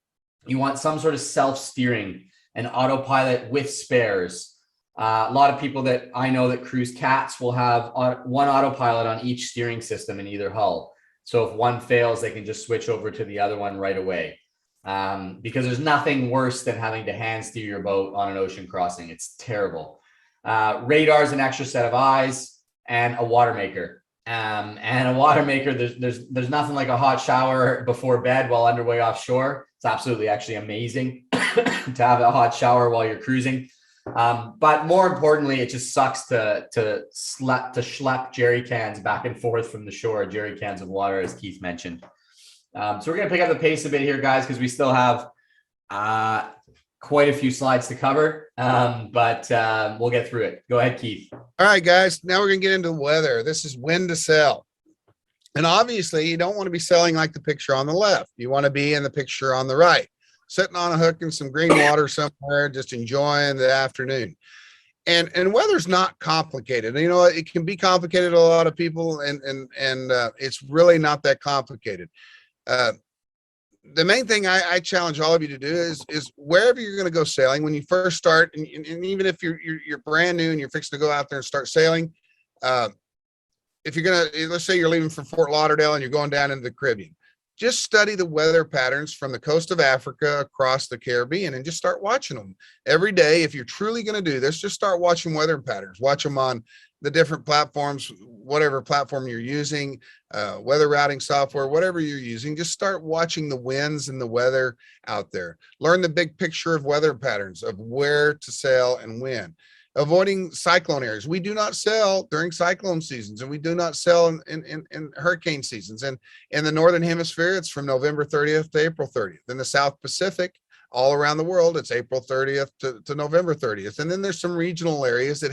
You want some sort of self-steering, an autopilot with spares. A lot of people that I know that cruise cats will have one autopilot on each steering system in either hull. So if one fails, they can just switch over to the other one right away. Because there's nothing worse than having to hand steer your boat on an ocean crossing. It's terrible. Radar's an extra set of eyes, and a water maker. And a water maker, there's nothing like a hot shower before bed while underway offshore. It's absolutely actually amazing to have a hot shower while you're cruising. But more importantly, it just sucks to schlep jerry cans back and forth from the shore, jerry cans of water, as Keith mentioned. So we're going to pick up the pace a bit here, guys, because we still have quite a few slides to cover, but we'll get through it. Go ahead, Keith. All right, guys, now we're going to get into the weather. This is when to sell. And obviously, you don't want to be selling like the picture on the left. You want to be in the picture on the right, sitting on a hook in some green water somewhere, just enjoying the afternoon. And weather's not complicated. You know, it can be complicated to a lot of people, and it's really not that complicated. The main thing I challenge all of you to do is wherever you're going to go sailing, when you first start, and even if you're brand new and you're fixing to go out there and start sailing, if you're going to, let's say you're leaving from Fort Lauderdale and you're going down into the Caribbean, just study the weather patterns from the coast of Africa across the Caribbean and just start watching them every day. If you're truly going to do this, just start watching weather patterns. Watch them on the different platforms, whatever platform you're using, weather routing software, whatever you're using. Just start watching the winds and the weather out there. Learn the big picture of weather patterns, of where to sail and when. Avoiding cyclone areas. We do not sail during cyclone seasons, and we do not sail in hurricane seasons. And in the Northern Hemisphere, it's from November 30th to April 30th. In the South Pacific, all around the world, it's April 30th to November 30th. And then there's some regional areas that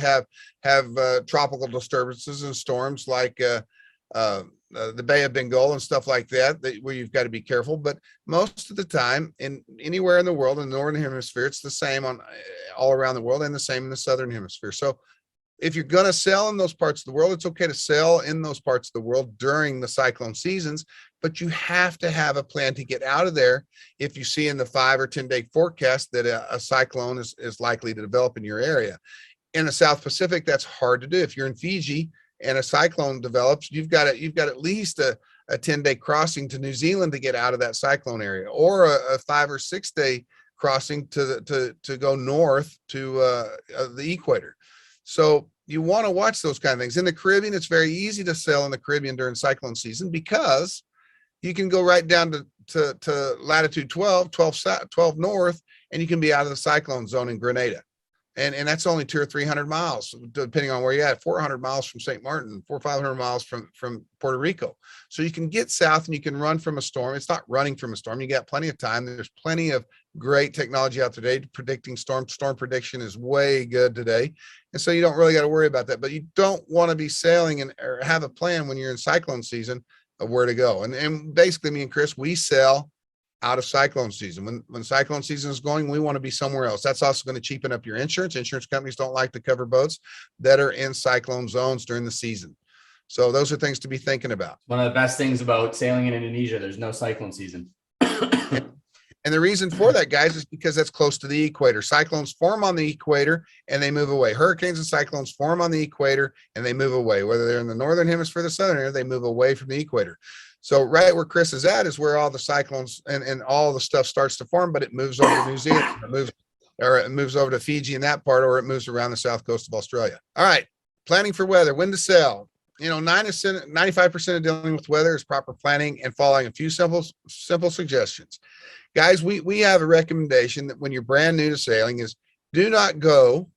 have tropical disturbances and storms like the Bay of Bengal and stuff like that, where you've got to be careful. But most of the time, in anywhere in the world, in the Northern Hemisphere, it's the same on all around the world, and the same in the Southern Hemisphere. So if you're going to sell in those parts of the world, it's okay to sell in those parts of the world during the cyclone seasons, but you have to have a plan to get out of there if you see in the 5 or 10 day forecast that a cyclone is likely to develop in your area. In the South Pacific, that's hard to do. If you're in Fiji and a cyclone develops, you've got at least a 10-day crossing to New Zealand to get out of that cyclone area, or a 5 or 6 day crossing to go north to the equator. So you want to watch those kind of things. In the Caribbean, it's very easy to sail in the Caribbean during cyclone season because you can go right down to latitude 12 north, and you can be out of the cyclone zone in Grenada. And that's only 200 or 300 miles, depending on where you're at. 400 miles from St. Martin, 400 or 500 miles from Puerto Rico. So you can get south and you can run from a storm. It's not running from a storm. You got plenty of time. There's plenty of great technology out today predicting storm prediction is way good today. And so you don't really got to worry about that. But you don't want to be sailing or have a plan when you're in cyclone season of where to go. And basically, me and Chris, we sail out of cyclone season. When cyclone season is going, we want to be somewhere else. That's also going to cheapen up your insurance. Insurance companies don't like to cover boats that are in cyclone zones during the season. So those are things to be thinking about. One of the best things about sailing in Indonesia, there's no cyclone season. And the reason for that, guys, is because that's close to the equator. Cyclones form on the equator and they move away. Hurricanes and cyclones form on the equator and they move away. Whether they're in the northern hemisphere or the southern hemisphere, they move away from the equator. So right where Chris is at is where all the cyclones and all the stuff starts to form, but it moves over to New Zealand, it moves over to Fiji in that part, or it moves around the south coast of Australia. All right, planning for weather, when to sell. 95% of dealing with weather is proper planning and following a few simple suggestions. Guys, we have a recommendation that when you're brand new to sailing is do not go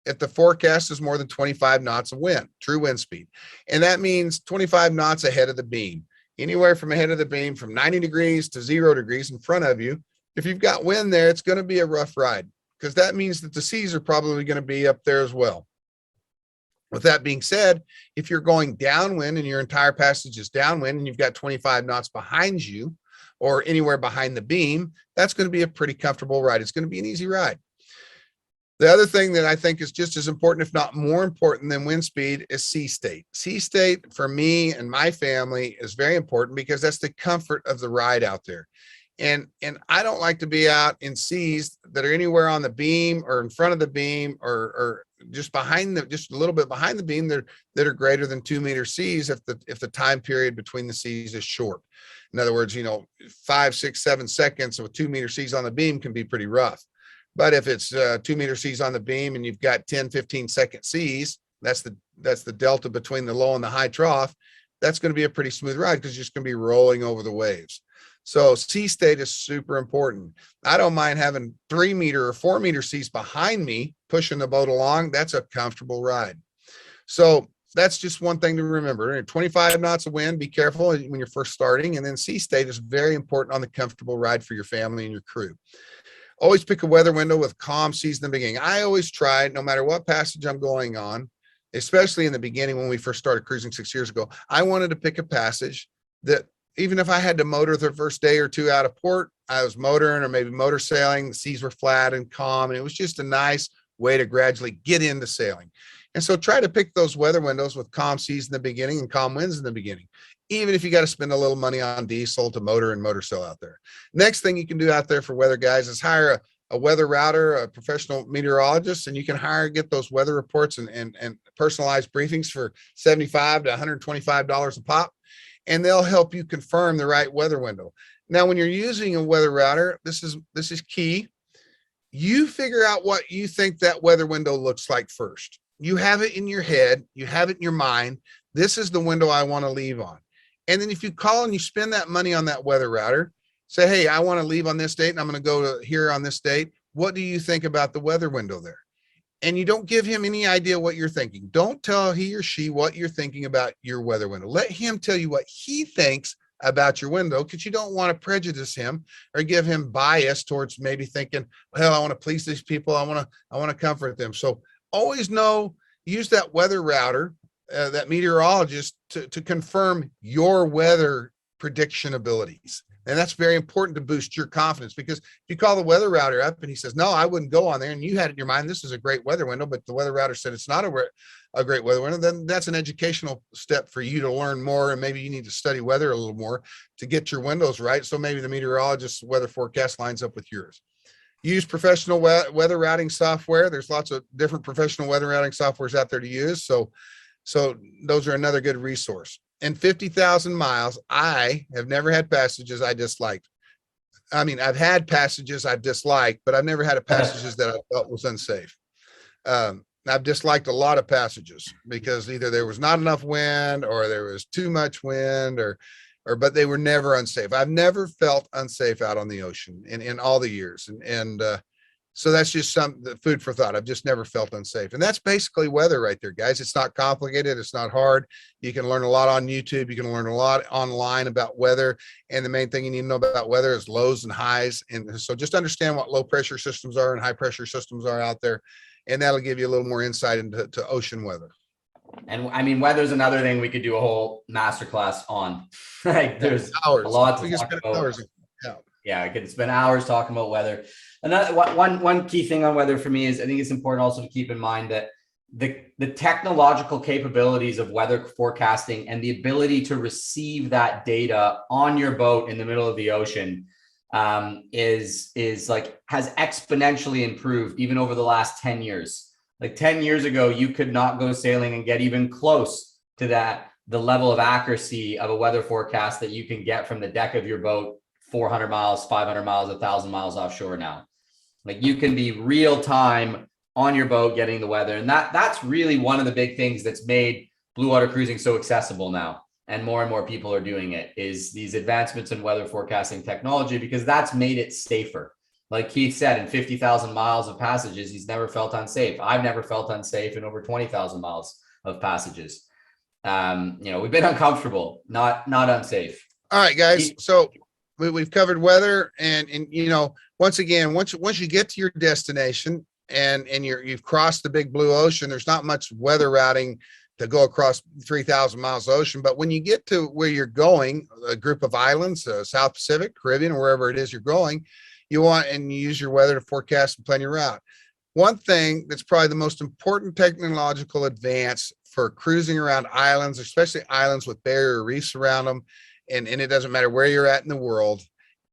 if the forecast is more than 25 knots of wind, true wind speed. And that means 25 knots ahead of the beam, anywhere from ahead of the beam from 90 degrees to 0 degrees in front of you. If you've got wind there, it's going to be a rough ride because that means that the seas are probably going to be up there as well. With that being said, if you're going downwind and your entire passage is downwind and you've got 25 knots behind you or anywhere behind the beam, that's going to be a pretty comfortable ride. It's going to be an easy ride. The other thing that I think is just as important, if not more important than wind speed, is sea state. Sea state for me and my family is very important because that's the comfort of the ride out there. And I don't like to be out in seas that are anywhere on the beam or in front of the beam or just behind just a little bit behind the beam that are greater than 2 meter seas if the time period between the seas is short. In other words, 5, 6, 7 seconds with 2 meter seas on the beam can be pretty rough. But if it's 2 meter seas on the beam and you've got 10, 15 second seas, that's the delta between the low and the high trough. That's going to be a pretty smooth ride because you're just going to be rolling over the waves. So sea state is super important. I don't mind having 3 meter or 4 meter seas behind me pushing the boat along. That's a comfortable ride. So that's just one thing to remember. 25 knots of wind, be careful when you're first starting. And then sea state is very important on the comfortable ride for your family and your crew. Always pick a weather window with calm seas in the beginning. I always try, no matter what passage I'm going on, especially in the beginning when we first started cruising 6 years ago, I wanted to pick a passage that even if I had to motor the first day or two out of port, I was motoring or maybe motor sailing, the seas were flat and calm, and it was just a nice way to gradually get into sailing. And so try to pick those weather windows with calm seas in the beginning and calm winds in the beginning, even if you got to spend a little money on diesel to motor and motor sail out there. Next thing you can do out there for weather guys is hire a weather router, a professional meteorologist, and you can get those weather reports and personalized briefings for $75 to $125 a pop. And they'll help you confirm the right weather window. Now, when you're using a weather router, this is key. You figure out what you think that weather window looks like first. You have it in your head, you have it in your mind. This is the window I want to leave on. And then if you call and you spend that money on that weather router, say, hey, I want to leave on this date and I'm going to go to here on this date. What do you think about the weather window there? And you don't give him any idea what you're thinking. Don't tell he or she what you're thinking about your weather window. Let him tell you what he thinks about your window, because you don't want to prejudice him or give him bias towards maybe thinking, well, I want to please these people. I want to comfort them. So always use that weather router, that meteorologist to confirm your weather prediction abilities. And that's very important to boost your confidence, because if you call the weather router up and he says, no, I wouldn't go on there, and you had it in your mind, this is a great weather window, but the weather router said it's not a great weather window, then that's an educational step for you to learn more. And maybe you need to study weather a little more to get your windows right. So maybe the meteorologist's weather forecast lines up with yours. Use professional weather routing software. There's lots of different professional weather routing softwares out there to use. So those are another good resource. In 50,000 miles, I have never had passages I disliked. I mean, I've had passages I've disliked, but I've never had a passages that I felt was unsafe. I've disliked a lot of passages because either there was not enough wind or there was too much wind but they were never unsafe. I've never felt unsafe out on the ocean in all the years. So that's just some food for thought. I've just never felt unsafe. And that's basically weather right there, guys. It's not complicated. It's not hard. You can learn a lot on YouTube. You can learn a lot online about weather. And the main thing you need to know about weather is lows and highs. And so just understand what low pressure systems are and high pressure systems are out there. And that'll give you a little more insight into ocean weather. And I mean, weather's another thing we could do a whole masterclass on. Like there's hours. A lot to talk about. Hours. Yeah, I could spend hours talking about weather. Another one key thing on weather for me is I think it's important also to keep in mind that the technological capabilities of weather forecasting and the ability to receive that data on your boat in the middle of the ocean has exponentially improved even over the last 10 years. Like 10 years ago, you could not go sailing and get even close to the level of accuracy of a weather forecast that you can get from the deck of your boat 400 miles, 500 miles, 1,000 miles offshore now. Like you can be real time on your boat getting the weather. And that's really one of the big things that's made blue water cruising so accessible now, and more people are doing it, is these advancements in weather forecasting technology, because that's made it safer. Like Keith said, in 50,000 miles of passages, he's never felt unsafe. I've never felt unsafe in over 20,000 miles of passages. We've been uncomfortable, not unsafe. All right, guys. So we've covered weather, and once again, once you get to your destination and you've crossed the big blue ocean, there's not much weather routing to go across 3,000 miles of ocean. But when you get to where you're going, a group of islands, South Pacific, Caribbean, or wherever it is you're going, you use your weather to forecast and plan your route. One thing that's probably the most important technological advance for cruising around islands, especially islands with barrier reefs around them, and it doesn't matter where you're at in the world,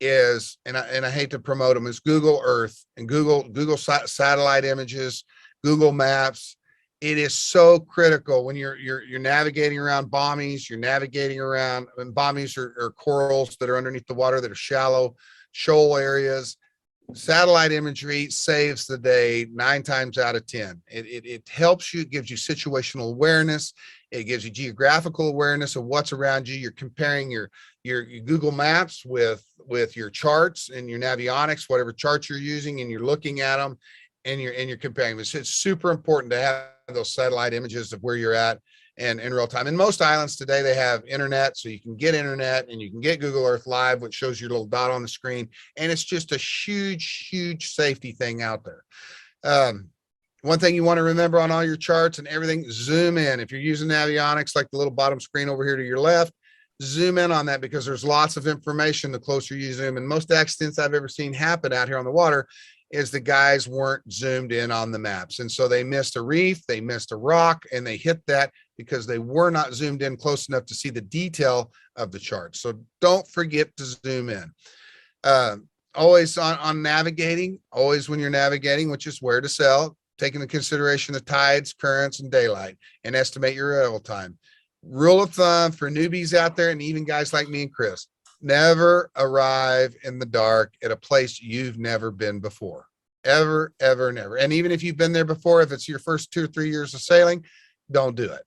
is, and I hate to promote them, is Google Earth and Google satellite images, Google Maps. It is so critical when you're navigating around bommies. You're navigating around, and bommies are corals that are underneath the water that are shallow shoal areas. Satellite imagery saves the day 9 times out of 10. It helps you, it gives you situational awareness. It gives you geographical awareness of what's around you. You're comparing your Google Maps with your charts and your navionics, whatever charts you're using, and you're looking at them and you're comparing them. It's super important to have those satellite images of where you're at and in real time. And most islands today, they have internet, so you can get internet and you can get Google Earth Live, which shows your little dot on the screen. And it's just a huge safety thing out there. One thing you want to remember on all your charts and everything, zoom in. If you're using navionics, like the little bottom screen over here to your left, zoom in on that, because there's lots of information the closer you zoom. And most accidents I've ever seen happen out here on the water is the guys weren't zoomed in on the maps. And so they missed a reef, they missed a rock, and they hit that because they were not zoomed in close enough to see the detail of the chart. So don't forget to zoom in. Always on navigating, always when you're navigating, which is where to sail, take into consideration the tides, currents, and daylight, and estimate your arrival time. Rule of thumb for newbies out there, and even guys like me and Chris, never arrive in the dark at a place you've never been before. Ever, never. And even if you've been there before, if it's your first 2 or 3 years of sailing, don't do it.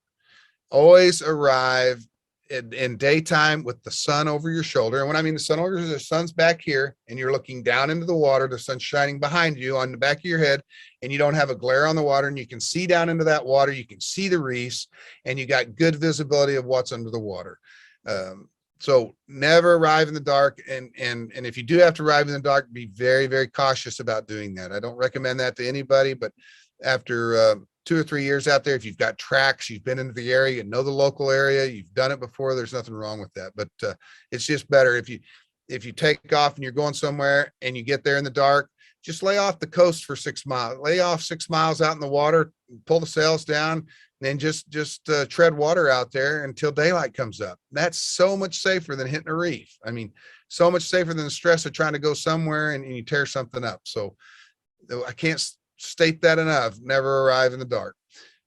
Always arrive in daytime with the sun over your shoulder. And when I mean the sun over, the sun's back here and you're looking down into the water, the sun's shining behind you on the back of your head, and you don't have a glare on the water, and you can see down into that water, you can see the reefs, and you got good visibility of what's under the water. So never arrive in the dark. And if you do have to arrive in the dark, be very cautious about doing that. I don't recommend that to anybody, but after 2 or 3 years out there, if you've got tracks, you've been into the area, you know the local area, you've done it before, there's nothing wrong with that. But it's just better if you take off and you're going somewhere and you get there in the dark, just lay off the coast for 6 miles, lay off 6 miles out in the water, pull the sails down, and then just tread water out there until daylight comes up. That's so much safer than hitting a reef. I mean, so much safer than the stress of trying to go somewhere and you tear something up. So I can't state that enough. Never arrive in the dark.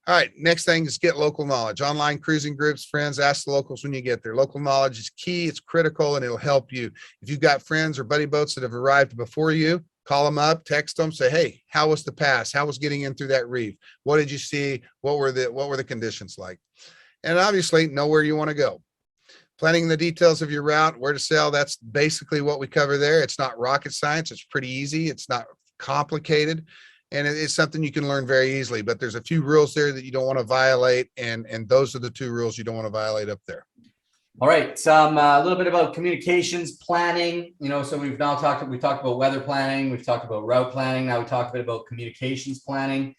All right, next thing is get local knowledge. Online cruising groups, friends, ask the locals when you get there. Local knowledge is key, it's critical, and it'll help you. If you've got friends or buddy boats that have arrived before you, call them up, text them, say, hey, how was the pass? How was getting in through that reef? What did you see? What were the conditions like? And obviously know where you want to go. Planning the details of your route, where to sail, that's basically what we cover there. It's not rocket science. It's pretty easy. It's not complicated. And it's something you can learn very easily, but there's a few rules there that you don't want to violate. And those are the 2 rules you don't want to violate up there. All right. Some, a little bit about communications planning, so we talked about weather planning. We've talked about route planning. Now we talked a bit about communications planning.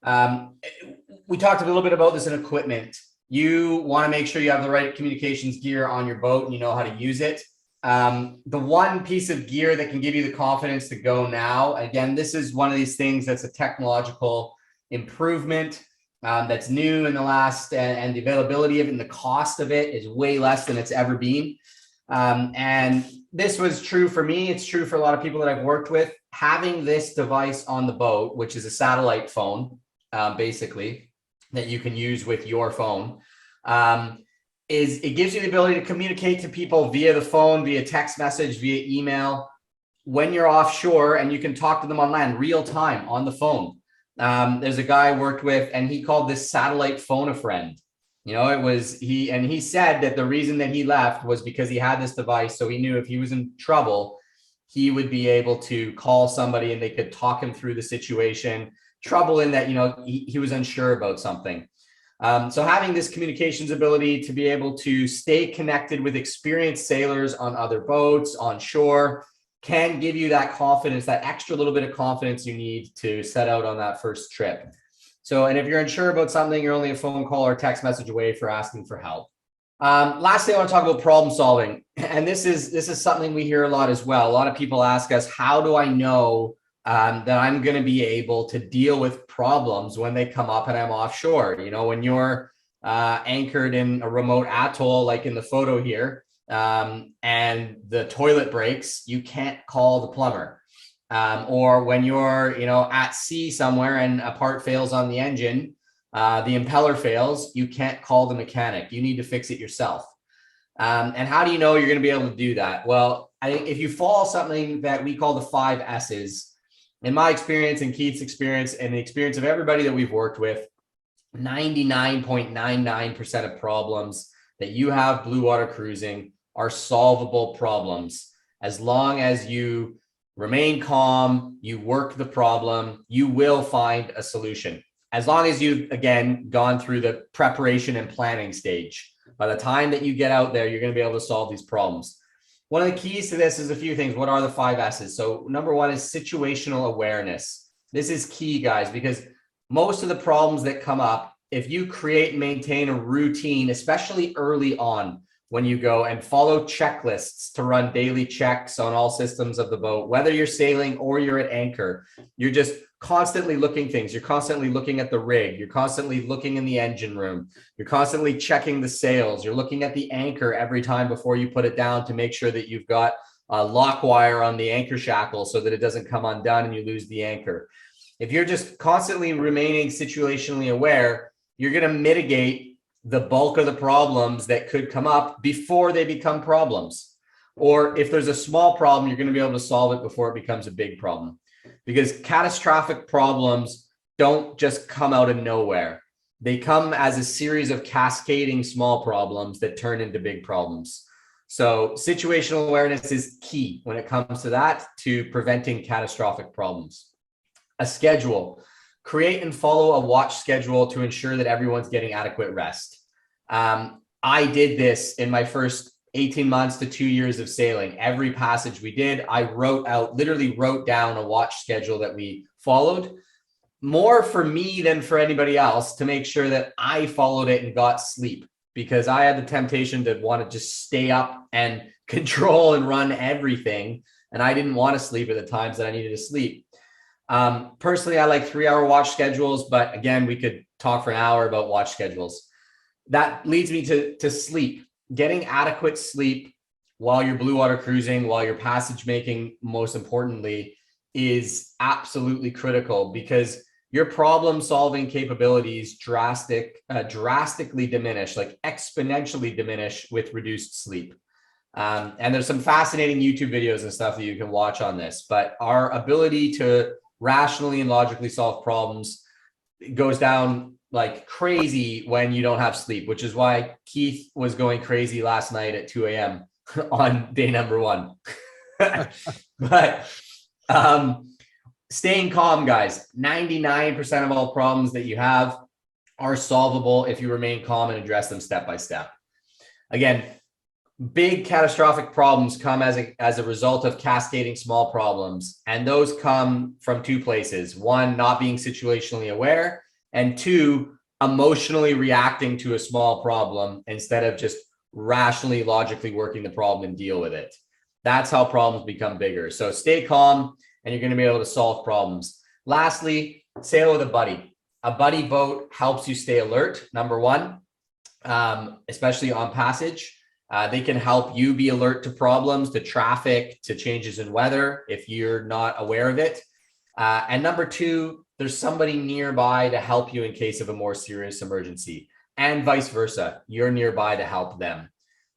We talked a little bit about this in equipment. You want to make sure you have the right communications gear on your boat and you know how to use it. The one piece of gear that can give you the confidence to go now, again, this is one of these things that's a technological improvement that's new in the last, and the availability of it and the cost of it is way less than it's ever been. And this was true for me. It's true for a lot of people that I've worked with. Having this device on the boat, which is a satellite phone, basically, that you can use with your phone, it gives you the ability to communicate to people via the phone, via text message, via email, when you're offshore, and you can talk to them on land, real time on the phone. There's a guy I worked with, and he called this satellite phone a friend. You know, it was he said that the reason that he left was because he had this device. So he knew if he was in trouble, he would be able to call somebody and they could talk him through the situation. Trouble in that, you know, he was unsure about something. So having this communications ability to be able to stay connected with experienced sailors on other boats, on shore, can give you that confidence, that extra little bit of confidence you need to set out on that first trip. So, and if you're unsure about something, you're only a phone call or text message away for asking for help. Lastly, I want to talk about problem solving. And this is something we hear a lot as well. A lot of people ask us, how do I know that I'm going to be able to deal with problems when they come up and I'm offshore? You know, when you're anchored in a remote atoll, like in the photo here, and the toilet breaks, you can't call the plumber. Or when you're, you know, at sea somewhere and a part fails on the engine, the impeller fails, you can't call the mechanic. You need to fix it yourself. And how do you know you're going to be able to do that? Well, I think if you follow something that we call the 5 S's, in my experience and Keith's experience and the experience of everybody that we've worked with, 99.99% of problems that you have blue water cruising are solvable problems. As long as you remain calm, you work the problem, you will find a solution. As long as you've, again, gone through the preparation and planning stage. By the time that you get out there, you're going to be able to solve these problems. One of the keys to this is a few things. What are the 5 S's? So number 1 is situational awareness. This is key, guys, because most of the problems that come up, if you create and maintain a routine, especially early on, when you go and follow checklists to run daily checks on all systems of the boat, whether you're sailing or you're at anchor, you're just constantly looking things. You're constantly looking at the rig. You're constantly looking in the engine room. You're constantly checking the sails. You're looking at the anchor every time before you put it down to make sure that you've got a lock wire on the anchor shackle so that it doesn't come undone and you lose the anchor. If you're just constantly remaining situationally aware, you're going to mitigate the bulk of the problems that could come up before they become problems. Or if there's a small problem, you're going to be able to solve it before it becomes a big problem. Because catastrophic problems don't just come out of nowhere. They come as a series of cascading small problems that turn into big problems. So situational awareness is key when it comes to that, to preventing catastrophic problems. A schedule. Create and follow a watch schedule to ensure that everyone's getting adequate rest. I did this in my first 18 months to 2 years of sailing. Every passage we did, I literally wrote down a watch schedule that we followed, more for me than for anybody else, to make sure that I followed it and got sleep, because I had the temptation to want to just stay up and control and run everything. And I didn't want to sleep at the times that I needed to sleep. Personally, I like 3-hour watch schedules, but again, we could talk for an hour about watch schedules. That leads me to sleep. Getting adequate sleep while you're blue water cruising, while you're passage making, most importantly, is absolutely critical, because your problem solving capabilities drastically diminish, like exponentially diminish, with reduced sleep. And there's some fascinating YouTube videos and stuff that you can watch on this, but our ability to rationally and logically solve problems goes down like crazy when you don't have sleep, which is why Keith was going crazy last night at 2 a.m. on day number 1. But staying calm, guys. 99% of all problems that you have are solvable if you remain calm and address them step by step. Again, big catastrophic problems come as a result of cascading small problems. And those come from 2 places. 1, not being situationally aware, and 2, emotionally reacting to a small problem instead of just rationally, logically working the problem and deal with it. That's how problems become bigger. So stay calm and you're going to be able to solve problems. Lastly, sail with a buddy. A buddy boat helps you stay alert, number 1, especially on passage. They can help you be alert to problems, to traffic, to changes in weather if you're not aware of it. And number 2, there's somebody nearby to help you in case of a more serious emergency, and vice versa. You're nearby to help them.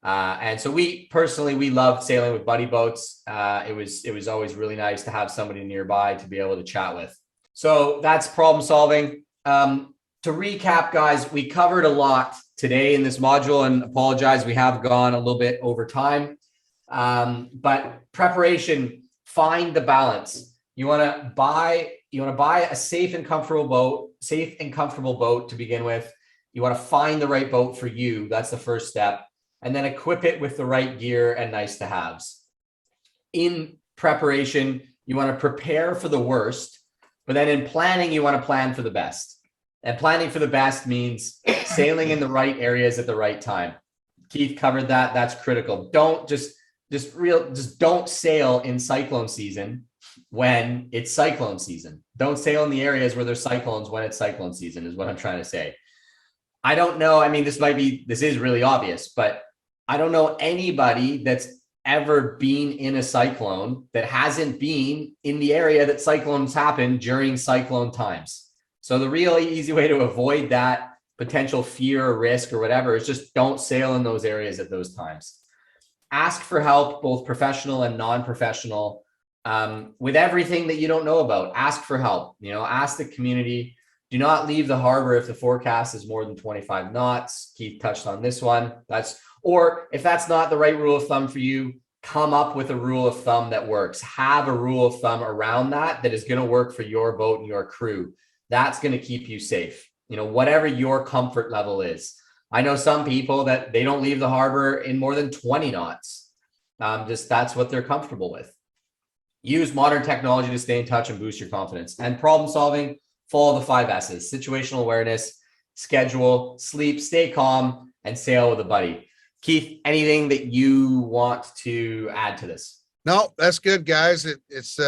And so we love sailing with buddy boats. It was always really nice to have somebody nearby to be able to chat with. So that's problem solving. To recap, guys, we covered a lot today in this module, and apologize, we have gone a little bit over time. But preparation, find the balance. You want to buy a safe and comfortable boat to begin with. You want to find the right boat for you. That's the first step. And then equip it with the right gear and nice to haves. In preparation, you want to prepare for the worst, but then in planning, you want to plan for the best. And planning for the best means sailing in the right areas at the right time. Keith covered that. That's critical. Don't just don't sail in cyclone season when it's cyclone season. Don't sail in the areas where there's cyclones when it's cyclone season, is what I'm trying to say. I don't know. I mean, this is really obvious, but I don't know anybody that's ever been in a cyclone that hasn't been in the area that cyclones happen during cyclone times. So the really easy way to avoid that potential fear or risk or whatever is just don't sail in those areas at those times. Ask for help, both professional and non-professional, with everything that you don't know about. Ask for help. Ask the community. Do not leave the harbor if the forecast is more than 25 knots. Keith touched on this one. Or if that's not the right rule of thumb for you, come up with a rule of thumb that works. Have a rule of thumb around that is going to work for your boat and your crew. That's going to keep you safe. Whatever your comfort level is. I know some people that they don't leave the harbor in more than 20 knots. That's what they're comfortable with. Use modern technology to stay in touch and boost your confidence. And problem solving, follow the 5 S's: situational awareness, schedule, sleep, stay calm, and sail with a buddy. Keith, anything that you want to add to this? No, that's good, guys. It's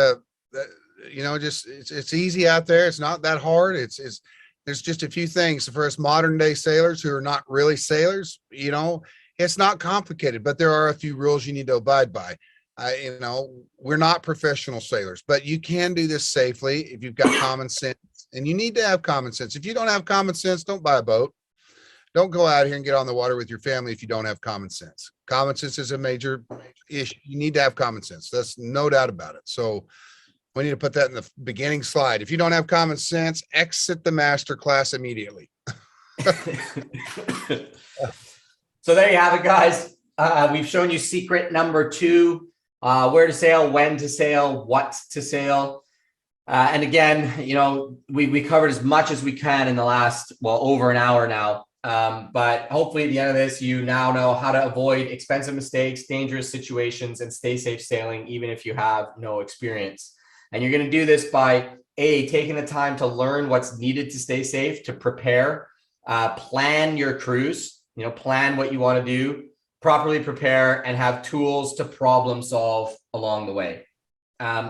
easy out there. It's not that hard. There's just a few things for us modern day sailors who are not really sailors. It's not complicated, but there are a few rules you need to abide by. We're not professional sailors, but you can do this safely if you've got common sense, and you need to have common sense. If you don't have common sense, don't buy a boat. Don't go out here and get on the water with your family if you don't have common sense. Common sense is a major issue. You need to have common sense. That's no doubt about it. So we need to put that in the beginning slide. If you don't have common sense, exit the MasterClass immediately. So there you have it, guys. We've shown you secret number 2, where to sail, when to sail, what to sail. And again, we covered as much as we can in the last, over an hour now. But hopefully at the end of this, you now know how to avoid expensive mistakes, dangerous situations, and stay safe sailing, even if you have no experience. And you're going to do this by taking the time to learn what's needed to stay safe, to prepare, plan your cruise, plan what you want to do, properly prepare, and have tools to problem solve along the way.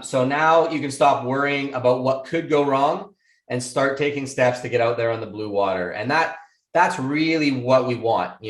So now you can stop worrying about what could go wrong and start taking steps to get out there on the blue water. And that's really what we want.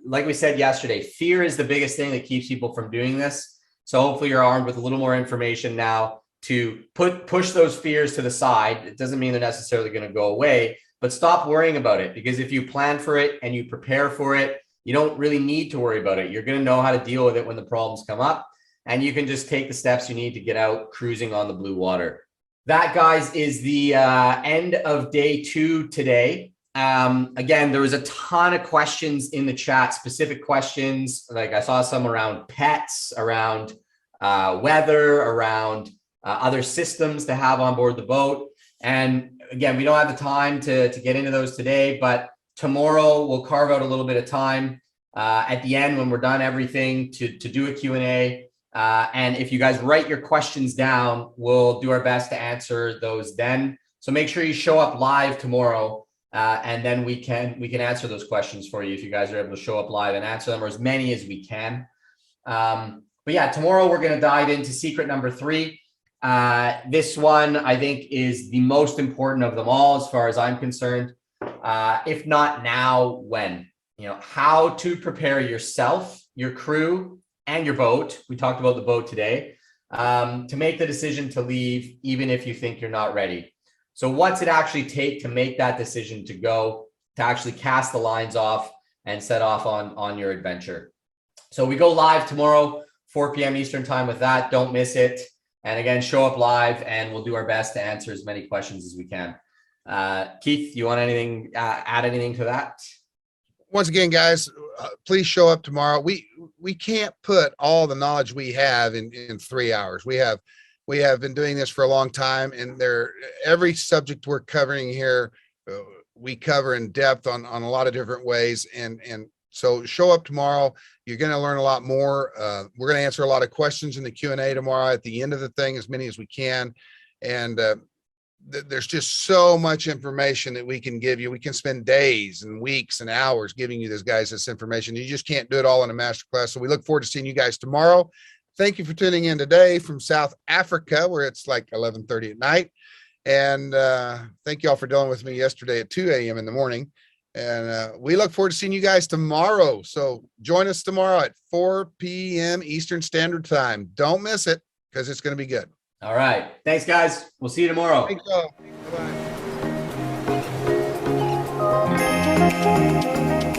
Like we said yesterday, fear is the biggest thing that keeps people from doing this. So hopefully you're armed with a little more information now to push those fears to the side. It doesn't mean they're necessarily going to go away, but stop worrying about it, because if you plan for it and you prepare for it, you don't really need to worry about it. You're going to know how to deal with it when the problems come up, and you can just take the steps you need to get out cruising on the blue water. That, guys, is the end of day 2 today. Again, there was a ton of questions in the chat, specific questions. Like I saw some around pets, around weather, around other systems to have on board the boat. And again, we don't have the time to get into those today, but tomorrow we'll carve out a little bit of time at the end when we're done everything to do a Q&A. And if you guys write your questions down, we'll do our best to answer those then. So make sure you show up live tomorrow, and then we can answer those questions for you if you guys are able to show up live and answer them, or as many as we can. But yeah, tomorrow we're going to dive into secret number 3. This one I think is the most important of them all, as far as I'm concerned. If not now, when? How to prepare yourself, your crew, and your boat. We talked about the boat today, to make the decision to leave, even if you think you're not ready. So what's it actually take to make that decision to go, to actually cast the lines off and set off on your adventure? So we go live tomorrow, 4 p.m. Eastern time with that. Don't miss it. And again, show up live and we'll do our best to answer as many questions as we can. Keith, you want add anything to that? once again, guys, please show up tomorrow. We can't put all the knowledge we have in 3 hours. We have been doing this for a long time, and every subject we're covering here, we cover in depth on a lot of different ways. And so show up tomorrow. You're going to learn a lot more. We're going to answer a lot of questions in the Q&A tomorrow at the end of the thing, as many as we can. And there's just so much information that we can give you. We can spend days and weeks and hours giving you this information. You just can't do it all in a masterclass. So we look forward to seeing you guys tomorrow. Thank you for tuning in today from South Africa, where it's like 11:30 at night. And thank you all for dealing with me yesterday at 2 a.m. in the morning. And we look forward to seeing you guys tomorrow. So join us tomorrow at 4 p.m. Eastern Standard Time. Don't miss it, because it's going to be good. All right. Thanks, guys. We'll see you tomorrow. Thanks all.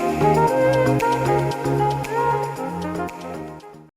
Bye-bye.